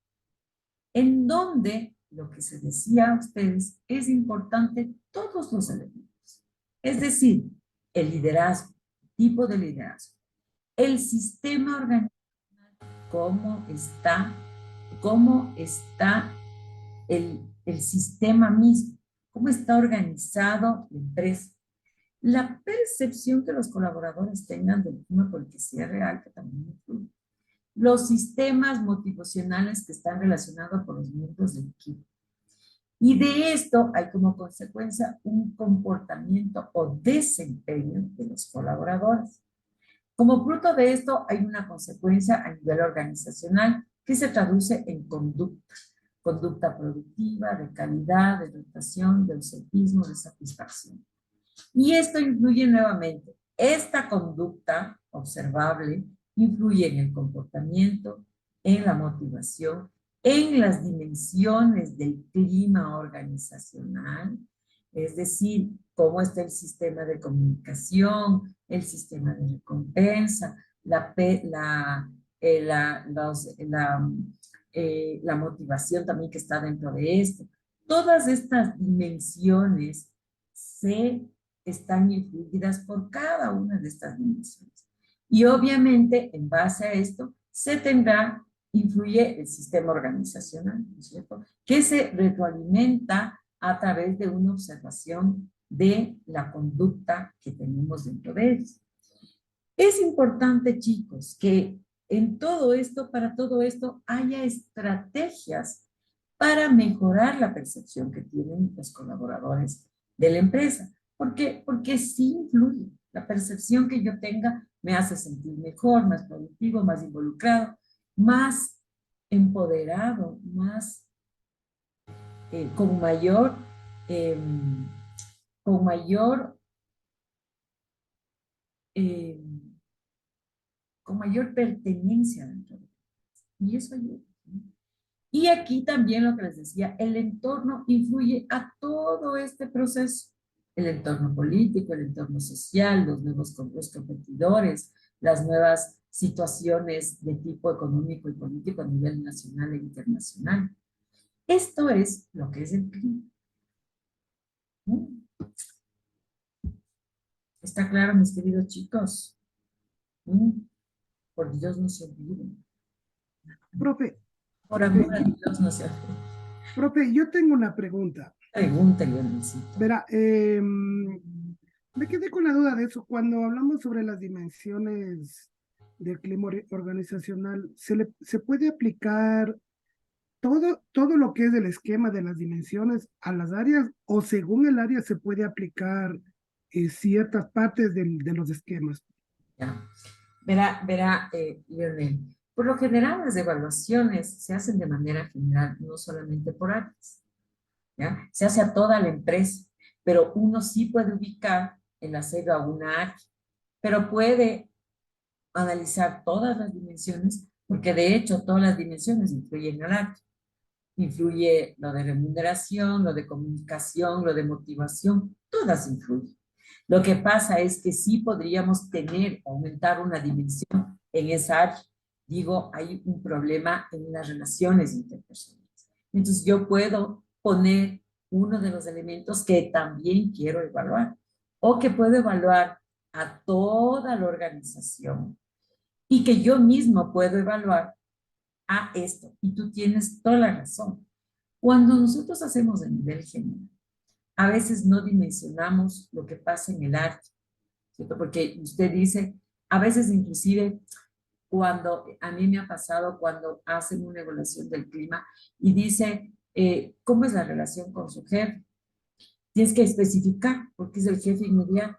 en donde lo que se decía a ustedes es importante todos los elementos. Es decir, el liderazgo, tipo de liderazgo, el sistema organizacional, cómo está el sistema mismo, cómo está organizado la empresa, la percepción que los colaboradores tengan del clima porque sea real, que también influye, los sistemas motivacionales que están relacionados con los miembros del equipo. Y de esto hay como consecuencia un comportamiento o desempeño de los colaboradores. Como fruto de esto hay una consecuencia a nivel organizacional que se traduce en conducta productiva, de calidad, de rotación, de ausentismo, de satisfacción. Y esto influye nuevamente, esta conducta observable influye en el comportamiento, en la motivación, en las dimensiones del clima organizacional, Es decir, cómo está el sistema de comunicación, el sistema de recompensa, la motivación también que está dentro de esto. Todas estas dimensiones están influidas por cada una de estas dimensiones. Y obviamente, en base a esto, influye el sistema organizacional, ¿no es cierto?, que se retroalimenta a través de una observación de la conducta que tenemos dentro de ellos. Es importante, chicos, que en todo esto, para todo esto, haya estrategias para mejorar la percepción que tienen los colaboradores de la empresa. ¿Por qué? Porque sí influye. La percepción que yo tenga me hace sentir mejor, más productivo, más involucrado, más empoderado, más con mayor eh, pertenencia dentro de ellos. Y eso ayuda, ¿no? Y aquí también lo que les decía, el entorno influye a todo este proceso. El entorno político, el entorno social, los competidores, las nuevas situaciones de tipo económico y político a nivel nacional e internacional. Esto es lo que es el clima. ¿Está claro, mis queridos chicos? Por Dios, no se olviden. Profe, Por amor a Dios, no se olviden. profe, yo tengo una pregunta. Pregúntale, Leoncito. Verá, me quedé con la duda de eso. Cuando hablamos sobre las dimensiones del clima organizacional, ¿se puede aplicar todo lo que es el esquema de las dimensiones a las áreas, o según el área se puede aplicar ciertas partes de los esquemas? Ya. Verá, Lionel, por lo general las evaluaciones se hacen de manera general, no solamente por áreas, ¿ya? Se hace a toda la empresa, pero uno sí puede ubicar el hacerlo a una área, pero puede analizar todas las dimensiones, porque de hecho todas las dimensiones influyen al área. Influye lo de remuneración, lo de comunicación, lo de motivación, todas influyen. Lo que pasa es que sí podríamos aumentar una dimensión en esa área. Digo, hay un problema en las relaciones interpersonales. Entonces yo puedo poner uno de los elementos que también quiero evaluar, o que puedo evaluar a toda la organización y que yo mismo puedo evaluar a esto. Y tú tienes toda la razón. Cuando nosotros hacemos a nivel general, a veces no dimensionamos lo que pasa en el arte, ¿cierto? Porque usted dice, a veces inclusive cuando, a mí me ha pasado cuando hacen una evaluación del clima y dice, ¿cómo es la relación con su jefe? Tienes que especificar, porque es el jefe inmediato,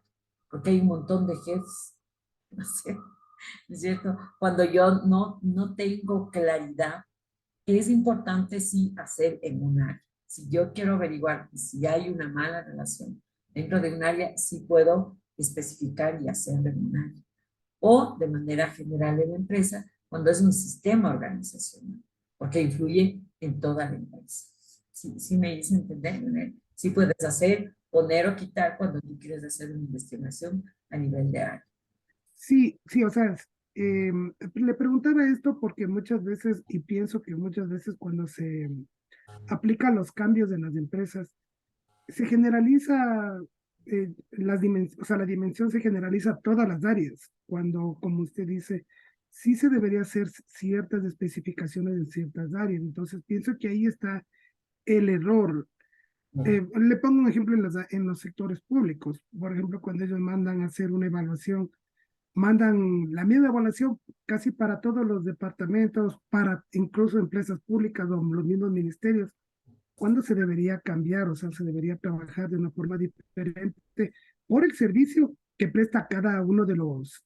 porque hay un montón de jefes, ¿no es cierto? Cuando yo no tengo claridad, es importante sí hacer en un área. Si yo quiero averiguar si hay una mala relación dentro de un área, sí puedo especificar y hacerlo en un área. O de manera general en la empresa, cuando es un sistema organizacional, porque influye en toda la empresa. Sí me hice entender, ¿no? Sí puedes hacer, poner o quitar cuando tú quieres hacer una investigación a nivel de área. Sí, o sea, le preguntaba esto porque muchas veces, y pienso que muchas veces cuando se aplican los cambios en las empresas, se generaliza o sea, la dimensión se generaliza a todas las áreas, cuando, como usted dice, sí se debería hacer ciertas especificaciones en ciertas áreas. Entonces, pienso que ahí está el error. Le pongo un ejemplo en los sectores públicos. Por ejemplo, cuando ellos mandan a hacer una evaluación, mandan la misma evaluación casi para todos los departamentos, para incluso empresas públicas o los mismos ministerios. ¿Cuándo se debería cambiar? O sea, se debería trabajar de una forma diferente por el servicio que presta cada uno de los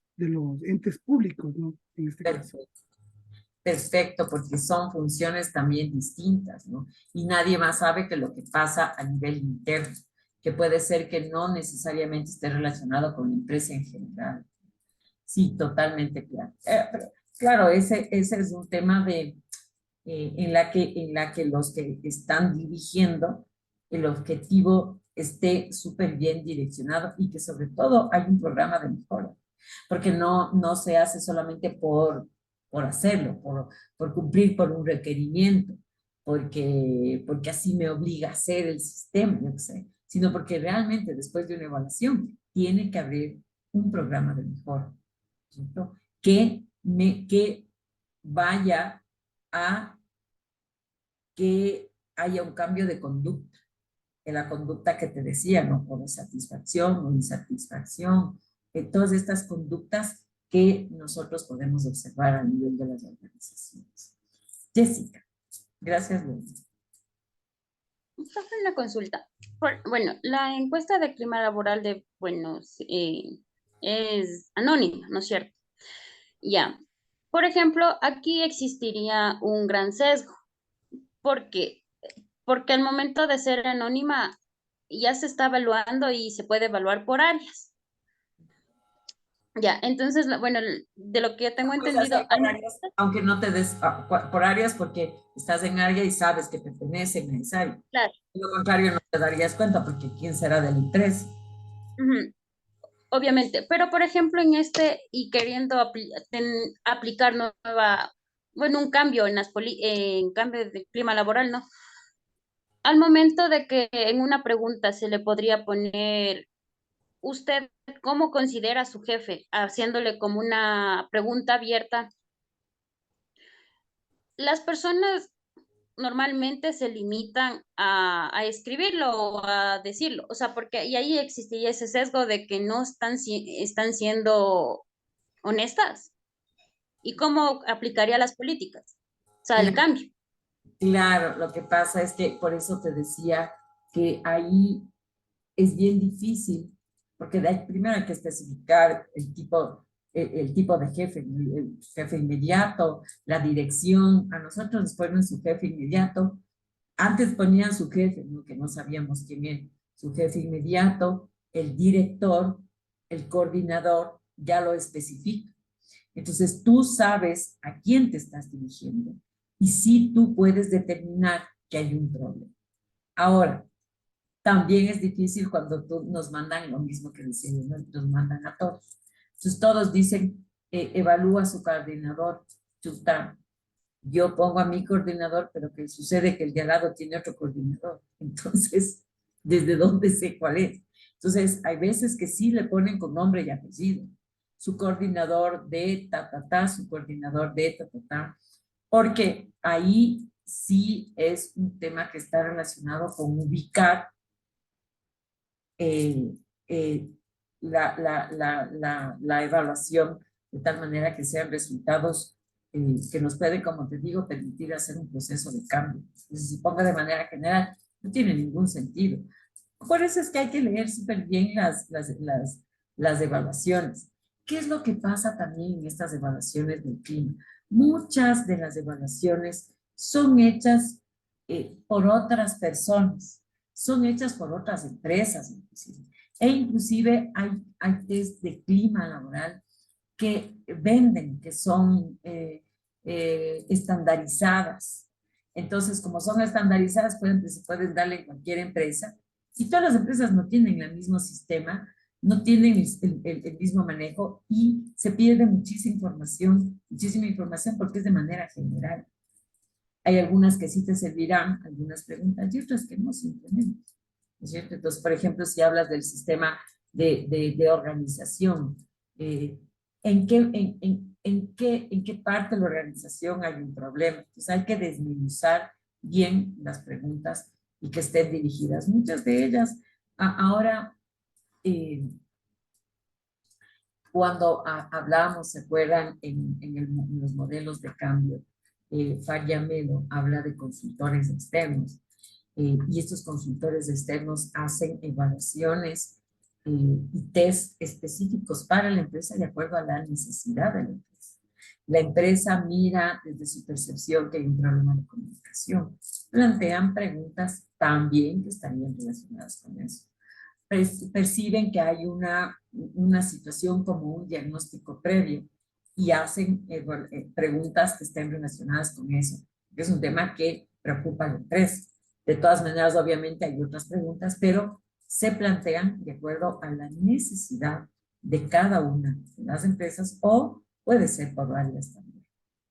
entes públicos, ¿no? En este caso. Perfecto, porque son funciones también distintas, ¿no? Y nadie más sabe que lo que pasa a nivel interno, que puede ser que no necesariamente esté relacionado con la empresa en general. Sí, totalmente claro. Pero, claro, ese es un tema en la que los que están dirigiendo, el objetivo esté súper bien direccionado y que sobre todo hay un programa de mejora, porque no se hace solamente por hacerlo, por cumplir por un requerimiento, porque así me obliga a hacer el sistema, yo qué sé, sino porque realmente después de una evaluación tiene que haber un programa de mejora, ¿cierto? Que vaya a que haya un cambio de conducta, en la conducta que te decía, ¿no? Por satisfacción o insatisfacción, todas estas conductas que nosotros podemos observar a nivel de las organizaciones. Jessica, gracias, Luis. Una consulta. Bueno, la encuesta de clima laboral de Buenos es anónima, ¿no es cierto? Ya. Por ejemplo, aquí existiría un gran sesgo. ¿Por qué? Porque al momento de ser anónima ya se está evaluando y se puede evaluar por áreas. Ya, entonces, bueno, de lo que yo tengo Puedes entendido, hacer por áreas, aunque no te des por áreas porque estás en área y sabes que pertenecen a esa área. claro, De lo contrario, no te darías cuenta porque quién será del I3. ujú, obviamente, pero por ejemplo en este y queriendo aplicar bueno, un cambio en cambio de clima laboral, ¿no? Al momento de que en una pregunta se le podría poner, ¿usted cómo considera a su jefe? Haciéndole como una pregunta abierta. Las personas normalmente se limitan a escribirlo o a decirlo, o sea, porque y ahí existiría ese sesgo de que no están siendo honestas. ¿Y cómo aplicaría las políticas? O sea, el cambio. Claro, lo que pasa es que por eso te decía que ahí es bien difícil, porque primero hay que especificar el tipo de jefe, el jefe inmediato, la dirección. A nosotros nos ponen su jefe inmediato. Antes ponían su jefe, ¿no? Que no sabíamos quién era. Su jefe inmediato, el director, el coordinador, ya lo especifica. Entonces tú sabes a quién te estás dirigiendo y sí tú puedes determinar que hay un problema. Ahora, también es difícil cuando nos mandan lo mismo que decimos, ¿no? Nos mandan a todos. Entonces todos dicen, evalúa a su coordinador. Chuta, yo pongo a mi coordinador, pero que sucede que el de al lado tiene otro coordinador. Entonces, ¿desde dónde sé cuál es? Entonces, hay veces que sí le ponen con nombre y apellido. Su coordinador de su coordinador de porque ahí sí es un tema que está relacionado con ubicar eh, eh, la evaluación de tal manera que sean resultados que nos pueden, como te digo, permitir hacer un proceso de cambio. Entonces, si ponga de manera general, no tiene ningún sentido. Por eso es que hay que leer súper bien las evaluaciones. ¿Qué es lo que pasa también en estas evaluaciones del clima? Muchas de las evaluaciones son hechas por otras personas, son hechas por otras empresas, inclusive. E inclusive hay test de clima laboral que venden, que son estandarizadas. Entonces, como son estandarizadas, se pueden darle en cualquier empresa. Si todas las empresas no tienen el mismo sistema, no tienen el mismo manejo y se pierde muchísima información porque es de manera general. Hay algunas que sí te servirán, algunas preguntas y otras que no, simplemente. ¿No es cierto? Entonces, por ejemplo, si hablas del sistema de organización, ¿en qué parte de la organización hay un problema? Entonces, hay que desmenuzar bien las preguntas y que estén dirigidas. Muchas de ellas, ahora, cuando hablábamos, ¿se acuerdan? En los modelos de cambio, Faria Melo habla de consultores externos. Y estos consultores externos hacen evaluaciones y test específicos para la empresa de acuerdo a la necesidad de la empresa. La empresa mira desde su percepción que hay un problema de comunicación. Plantean preguntas también que estarían relacionadas con eso. Perciben que hay una situación como un diagnóstico previo y hacen preguntas que estén relacionadas con eso. Es un tema que preocupa a la empresa. De todas maneras, obviamente hay otras preguntas, pero se plantean de acuerdo a la necesidad de cada una de las empresas o puede ser por varias también.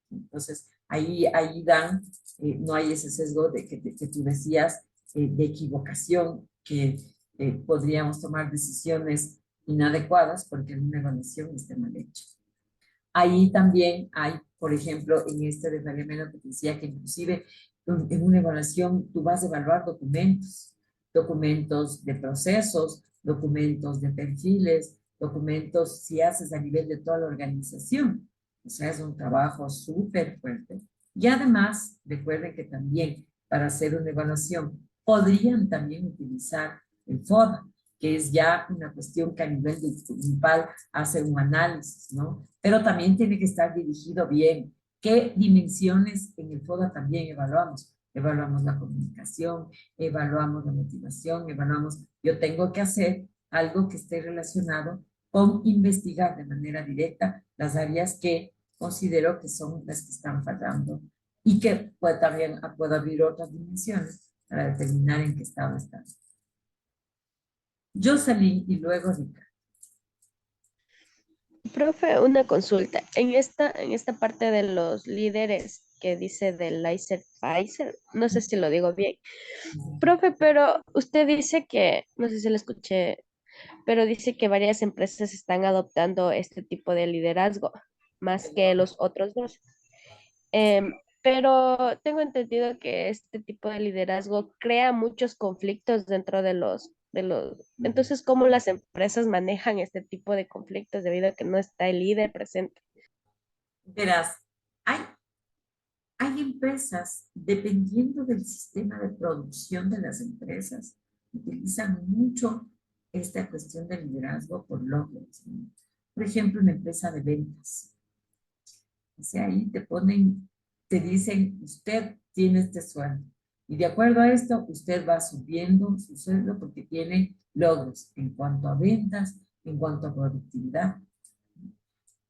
Entonces, ahí dan, no hay ese sesgo de que tú decías de equivocación, que podríamos tomar decisiones inadecuadas porque una evaluación esté mal hecha. Ahí también hay, por ejemplo, en este de María Mena que decía que inclusive en una evaluación tú vas a evaluar documentos de procesos, documentos de perfiles, documentos si haces a nivel de toda la organización. O sea, es un trabajo súper fuerte. Y además, recuerden que también para hacer una evaluación podrían también utilizar el FODA, que es ya una cuestión que a nivel grupal hace un análisis, ¿no? Pero también tiene que estar dirigido bien. ¿Qué dimensiones en el FODA también evaluamos? Evaluamos la comunicación, evaluamos la motivación, yo tengo que hacer algo que esté relacionado con investigar de manera directa las áreas que considero que son las que están fallando y que también puedo abrir otras dimensiones para determinar en qué estado están. Jocelyn y luego Ricardo. Profe, una consulta. En esta parte de los líderes que dice del Licer Pfizer, no sé si lo digo bien. Profe, pero usted dice que, no sé si lo escuché, pero dice que varias empresas están adoptando este tipo de liderazgo, más que los otros dos. Pero tengo entendido que este tipo de liderazgo crea muchos conflictos dentro de Entonces, ¿cómo las empresas manejan este tipo de conflictos debido a que no está el líder presente? Verás, hay empresas, dependiendo del sistema de producción de las empresas, utilizan mucho esta cuestión de liderazgo por logros, ¿no? Por ejemplo, una empresa de ventas. O sea, ahí te dicen, usted tiene este sueldo. Y de acuerdo a esto, usted va subiendo su sueldo porque tiene logros en cuanto a ventas, en cuanto a productividad.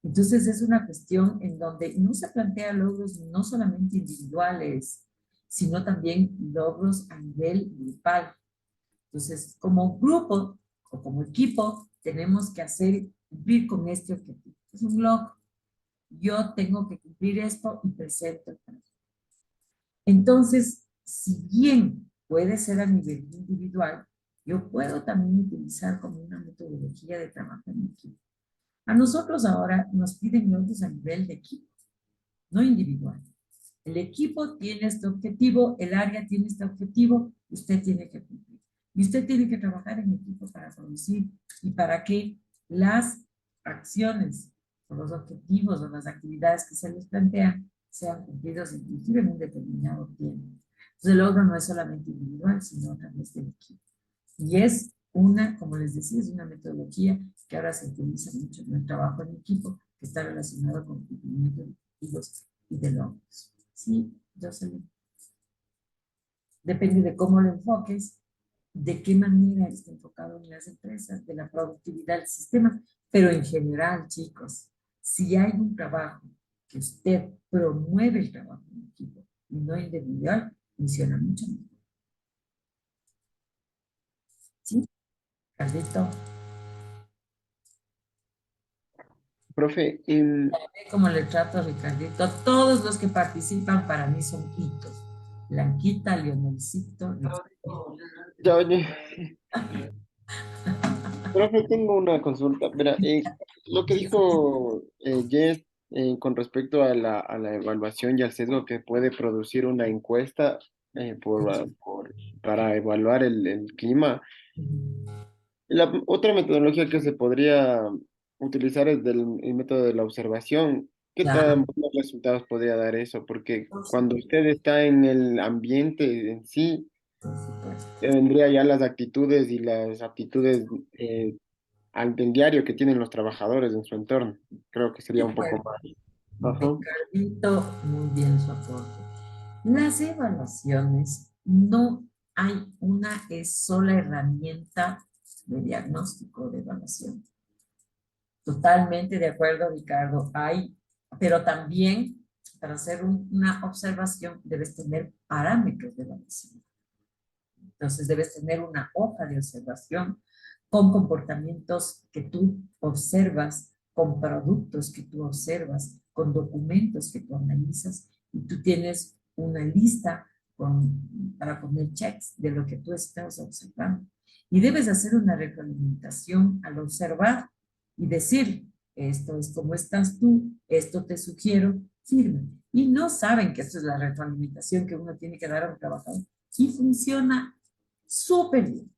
Entonces es una cuestión en donde no se plantea logros no solamente individuales, sino también logros a nivel grupal. Entonces, como grupo o como equipo, tenemos que cumplir con este objetivo. Es un logro. Yo tengo que cumplir esto y presento el plan. Entonces, si bien puede ser a nivel individual, yo puedo también utilizar como una metodología de trabajo en equipo. A nosotros ahora nos piden logros a nivel de equipo, no individual. El equipo tiene este objetivo, el área tiene este objetivo, usted tiene que cumplir. Y usted tiene que trabajar en equipo para producir y para que las acciones o los objetivos o las actividades que se les plantean sean cumplidos inclusive en un determinado tiempo. Entonces el logro no es solamente individual, sino a través del equipo. Y es como les decía, es una metodología que ahora se utiliza mucho en el trabajo en equipo, que está relacionado con cumplimiento de objetivos y de logros. Sí, Jocelyn. Depende de cómo lo enfoques, de qué manera está enfocado en las empresas, de la productividad del sistema, pero en general, chicos, si hay un trabajo que usted promueve el trabajo en equipo y no individual, funciona mucho mejor. ¿Sí? Carlito. Profe, Como le trato a Ricardito, todos los que participan para mí son hitos. Blanquita, Leonelcito, ya oye, profe, tengo una consulta. Mira, lo que dijo Jess con respecto a la evaluación y al sesgo que puede producir una encuesta para evaluar el clima. La otra metodología que se podría utilizar es el método de la observación. ¿Qué tan buenos resultados podría dar eso? Porque cuando usted está en el ambiente en sí, vendría ya las actitudes y las aptitudes del diario que tienen los trabajadores en su entorno. Creo que sería un poco más. Ajá. Ricardito, muy bien su aporte. Las evaluaciones, no hay una sola herramienta de diagnóstico de evaluación. Totalmente de acuerdo, Ricardo. Pero también para hacer una observación debes tener parámetros de evaluación. Entonces debes tener una hoja de observación con comportamientos que tú observas, con productos que tú observas, con documentos que tú analizas, y tú tienes una lista para poner checks de lo que tú estás observando. Y debes hacer una retroalimentación al observar y decir, esto es como estás tú, esto te sugiero, firme. Y no saben que esto es la retroalimentación que uno tiene que dar a un trabajador. Y funciona súper bien.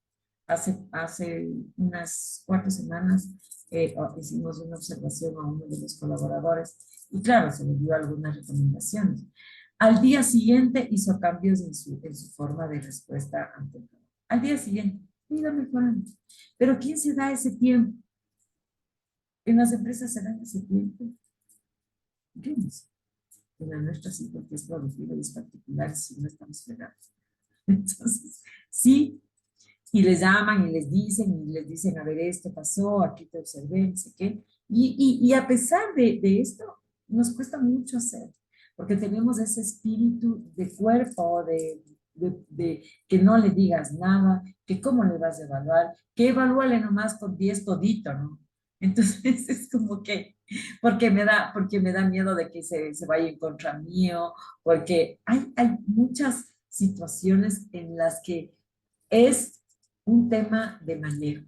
Hace unas 4 semanas hicimos una observación a uno de los colaboradores y claro, se le dio algunas recomendaciones. Al día siguiente hizo cambios en su forma de respuesta ante el trabajo. Al día siguiente, iba mejorando. Pero ¿quién se da ese tiempo? En las empresas se dan ese tiempo. Yo no sé. En la nuestra sí, porque es productiva y es particular, si no estamos fregados. Entonces, sí, y les llaman y les dicen, a ver, esto pasó, aquí te observé, no sé qué. Y a pesar de esto, nos cuesta mucho hacer, porque tenemos ese espíritu de cuerpo, de que no le digas nada, que cómo le vas a evaluar, que evalúale nomás con 10 todito, ¿no? Entonces es como que, porque me da miedo de que se vaya en contra mío, porque hay muchas situaciones en las que es un tema de manejo,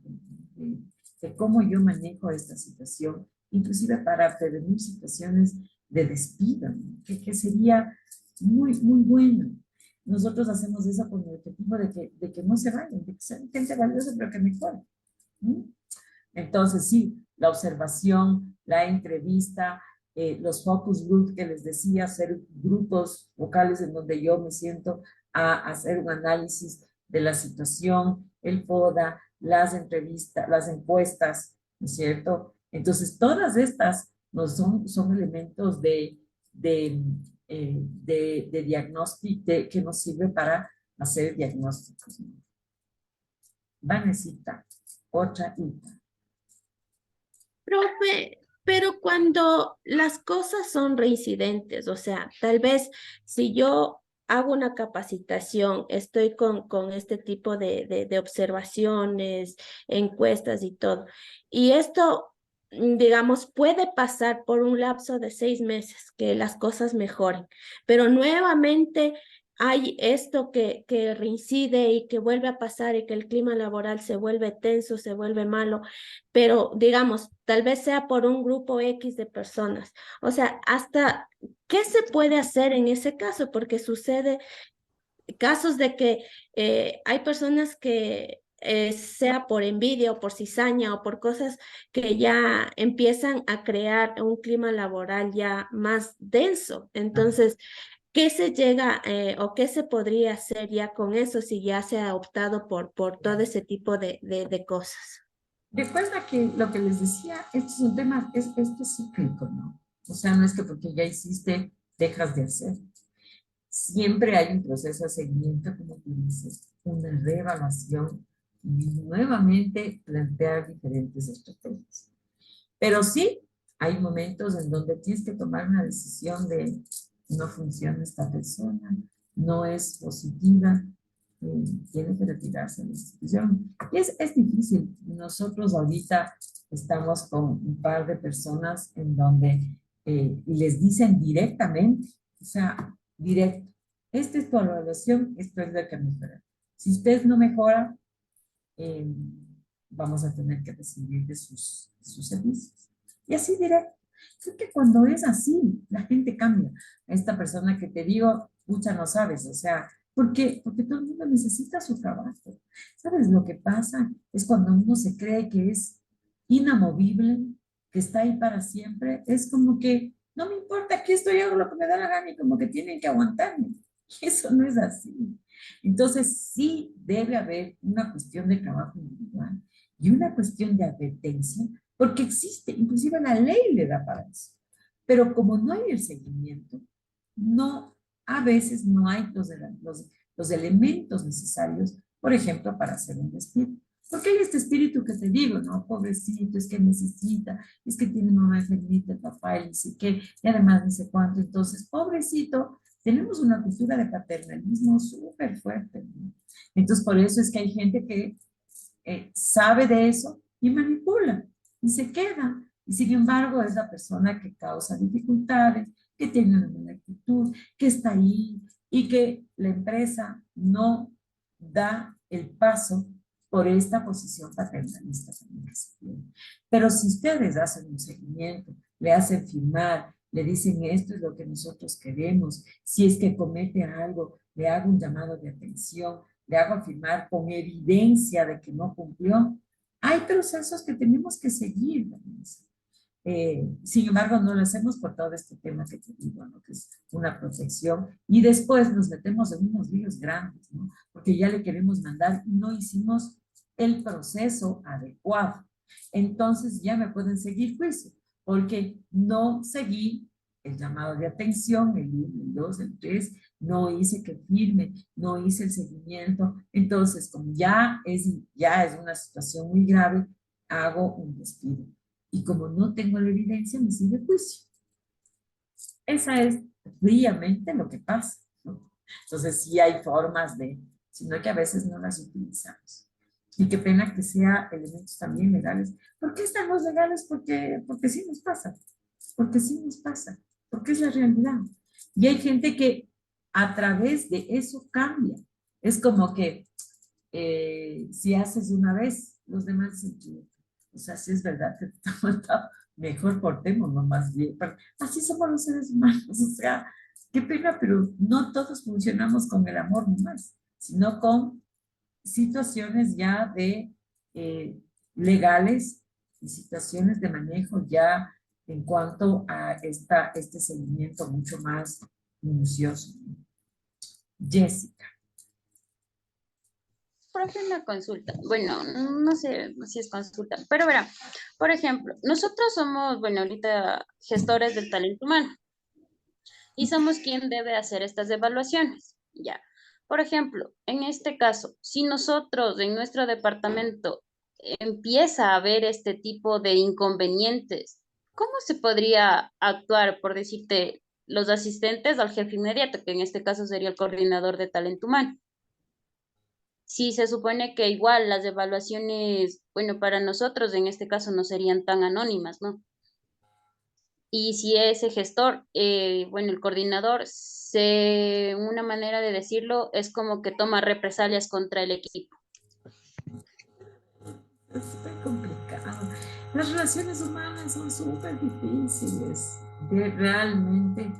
de cómo yo manejo esta situación, inclusive para prevenir situaciones de despido, ¿no? que sería muy, muy bueno. Nosotros hacemos eso con el objetivo de que no se vayan, de que sean gente valiosa, pero que mejore. ¿Sí? Entonces, sí, la observación, la entrevista, los focus groups que les decía, hacer grupos vocales en donde yo me siento a hacer un análisis de la situación, el FODA, las entrevistas, las encuestas, ¿no es cierto? Entonces, todas estas son elementos de diagnóstico que nos sirve para hacer diagnósticos. Vanesita, otra hita. Profe, pero cuando las cosas son reincidentes, o sea, tal vez si yo hago una capacitación, estoy con este tipo de observaciones, encuestas y todo, y esto, digamos, puede pasar por un lapso de 6 meses, que las cosas mejoren, pero nuevamente hay esto que reincide y que vuelve a pasar y que el clima laboral se vuelve tenso, se vuelve malo, pero digamos, tal vez sea por un grupo X de personas. O sea, hasta qué se puede hacer en ese caso, porque sucede casos de que hay personas que sea por envidia o por cizaña o por cosas que ya empiezan a crear un clima laboral ya más denso. Entonces, ¿qué se llega o qué se podría hacer ya con eso si ya se ha optado por todo ese tipo de cosas? Recuerda que lo que les decía, esto es un tema, esto es cíclico, ¿no? O sea, no es que porque ya hiciste, dejas de hacer. Siempre hay un proceso de seguimiento, como tú dices, una reevaluación y nuevamente plantear diferentes estrategias. Pero sí, hay momentos en donde tienes que tomar una decisión de no funciona esta persona, no es positiva, tiene que retirarse de la institución. Y es difícil. Nosotros ahorita estamos con un par de personas en donde les dicen directamente, o sea, directo, esta es tu evaluación, esto es lo que mejora. Si usted no mejora, vamos a tener que recibir de sus servicios. Y así directo. Creo que cuando es así, la gente cambia. A esta persona que te digo, mucha no sabes, o sea, ¿por qué? Porque todo el mundo necesita su trabajo. ¿Sabes lo que pasa? Es cuando uno se cree que es inamovible, que está ahí para siempre, es como que no me importa, aquí estoy, hago lo que me da la gana y como que tienen que aguantarme. Y eso no es así. Entonces, sí debe haber una cuestión de trabajo individual y una cuestión de advertencia, porque existe, inclusive la ley le da para eso. Pero como no hay el seguimiento, no, a veces no hay los elementos necesarios, por ejemplo, para hacer un despido. Porque hay este espíritu que te digo, ¿no? Pobrecito, es que necesita, es que tiene mamá enfermita, el papá, y no sé qué, y además no sé cuánto. Entonces, pobrecito, tenemos una cultura de paternalismo súper fuerte, ¿no? Entonces, por eso es que hay gente que sabe de eso y manipula y se queda. Y sin embargo, es la persona que causa dificultades, que tiene una buena actitud, que está ahí y que la empresa no da el paso por esta posición paternalista también que se tiene. Pero si ustedes hacen un seguimiento, le hacen firmar, le dicen esto es lo que nosotros queremos, si es que comete algo, le hago un llamado de atención, le hago firmar con evidencia de que no cumplió, hay procesos que tenemos que seguir. Sin embargo, no lo hacemos por todo este tema que te digo, ¿no? Que es una protección, y después nos metemos en unos líos grandes, ¿no? Porque ya le queremos mandar y no hicimos el proceso adecuado. Entonces ya me pueden seguir juicio, porque no seguí el llamado de atención, el 1, el 2, el 3, no hice que firme, no hice el seguimiento. Entonces, como ya es una situación muy grave, hago un despido. Y como no tengo la evidencia, me sigue juicio. Esa es fríamente lo que pasa, ¿no? Entonces, sí hay formas de, sino que a veces no las utilizamos. Y qué pena que sea elementos también legales. ¿Por qué están los legales? Porque sí nos pasa. Porque sí nos pasa. Porque es la realidad. Y hay gente que a través de eso cambia. Es como que si haces una vez, los demás se equivocan. O sea, sí es verdad que mejor portémonos más bien. Pero así somos los seres humanos. O sea, qué pena, pero no todos funcionamos con el amor nomás, sino con situaciones ya de legales y situaciones de manejo ya en cuanto a este seguimiento mucho más minucioso. Jessica. Profe, una consulta. Bueno, no sé si es consulta, pero verá, por ejemplo, nosotros somos, bueno, ahorita gestores del talento humano y somos quien debe hacer estas evaluaciones. Ya. Por ejemplo, en este caso, si nosotros en nuestro departamento empieza a haber este tipo de inconvenientes, ¿cómo se podría actuar, por decirte, los asistentes al jefe inmediato, que en este caso sería el coordinador de talento humano? Si se supone que igual las evaluaciones, bueno, para nosotros en este caso no serían tan anónimas, ¿no? Y si ese gestor, bueno, el coordinador, una manera de decirlo es como que toma represalias contra el equipo. Es súper complicado. Las relaciones humanas son súper difíciles. Realmente,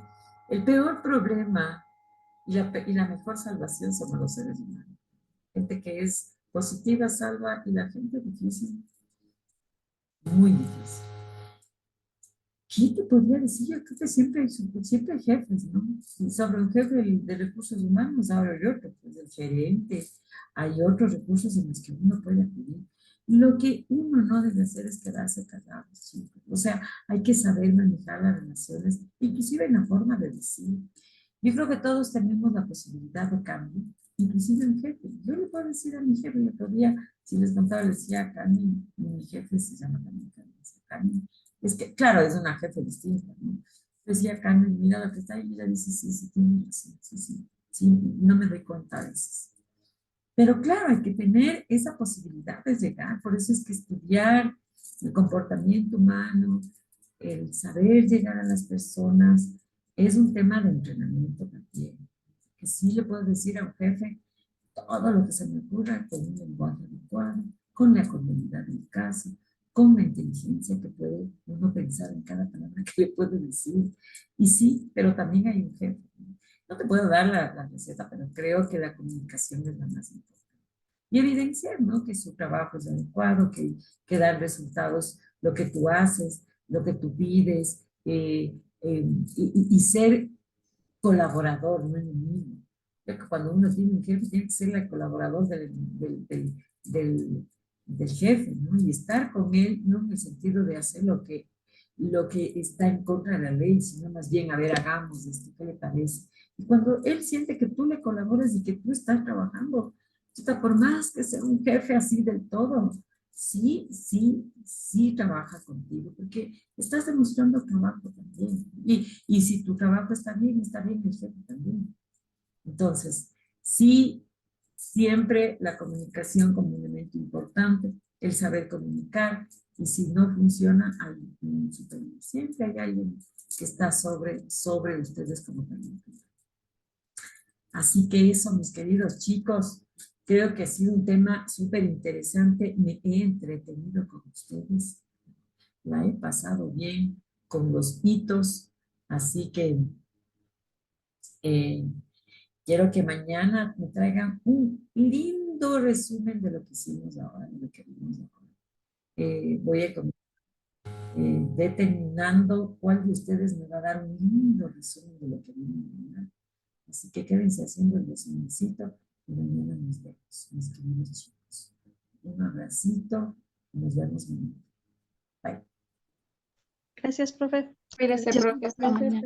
el peor problema y la mejor salvación somos los seres humanos. Gente que es positiva salva y la gente difícil, muy difícil. ¿Qué te podría decir? Yo creo que siempre hay jefes, ¿no? Y sobre un jefe de recursos humanos, ahora hay otro, pues el gerente, hay otros recursos en los que uno puede acudir. Lo que uno no debe hacer es quedarse callado siempre. O sea, hay que saber manejar las relaciones, inclusive en la forma de decir. Yo creo que todos tenemos la posibilidad de cambio, inclusive el jefe. Yo le puedo decir a mi jefe, le podía, si les contaba, le decía a Carmen, mi jefe se llama también Carmen. Es que, claro, es una jefe distinta, ¿no? Decía Carmen, mira lo que está ahí, y ella dice, sí, tiene razón, sí, no me doy cuenta a veces. Pero claro, hay que tener esa posibilidad de llegar, por eso es que estudiar el comportamiento humano, el saber llegar a las personas, es un tema de entrenamiento también. Que sí le puedo decir a un jefe todo lo que se me ocurra con un lenguaje adecuado, con la cordialidad del caso, con la inteligencia que puede uno pensar en cada palabra que le puedo decir. Y sí, pero también hay un jefe. No te puedo dar la receta, pero creo que la comunicación es la más importante. Y evidenciar, ¿no? Que su trabajo es adecuado, que dan resultados lo que tú haces, lo que tú pides, y ser colaborador, no enemigo. Cuando uno tiene un jefe, tiene que ser el colaborador del jefe, ¿no? Y estar con él, no en el sentido de hacer lo que está en contra de la ley, sino más bien, a ver, hagamos esto, ¿qué le parece? Y cuando él siente que tú le colaboras y que tú estás trabajando, por más que sea un jefe así del todo, sí trabaja contigo, porque estás demostrando trabajo también. Y si tu trabajo está bien el jefe también. Entonces, sí, siempre la comunicación como un elemento importante, el saber comunicar, y si no funciona, hay un superior. Siempre hay alguien que está sobre ustedes como también. Así que eso, mis queridos chicos, creo que ha sido un tema súper interesante. Me he entretenido con ustedes. La he pasado bien con los hitos. Así que quiero que mañana me traigan un lindo resumen de lo que hicimos ahora, de lo que vimos ahora. Voy a determinando cuál de ustedes me va a dar un lindo resumen de lo que vimos mañana. Así que quédense haciendo el resumencito y mañana nos vemos, mis queridos chicos. Un abracito y nos vemos mañana. Bye. Gracias, profe. Cuídese, profe. Hasta mañana.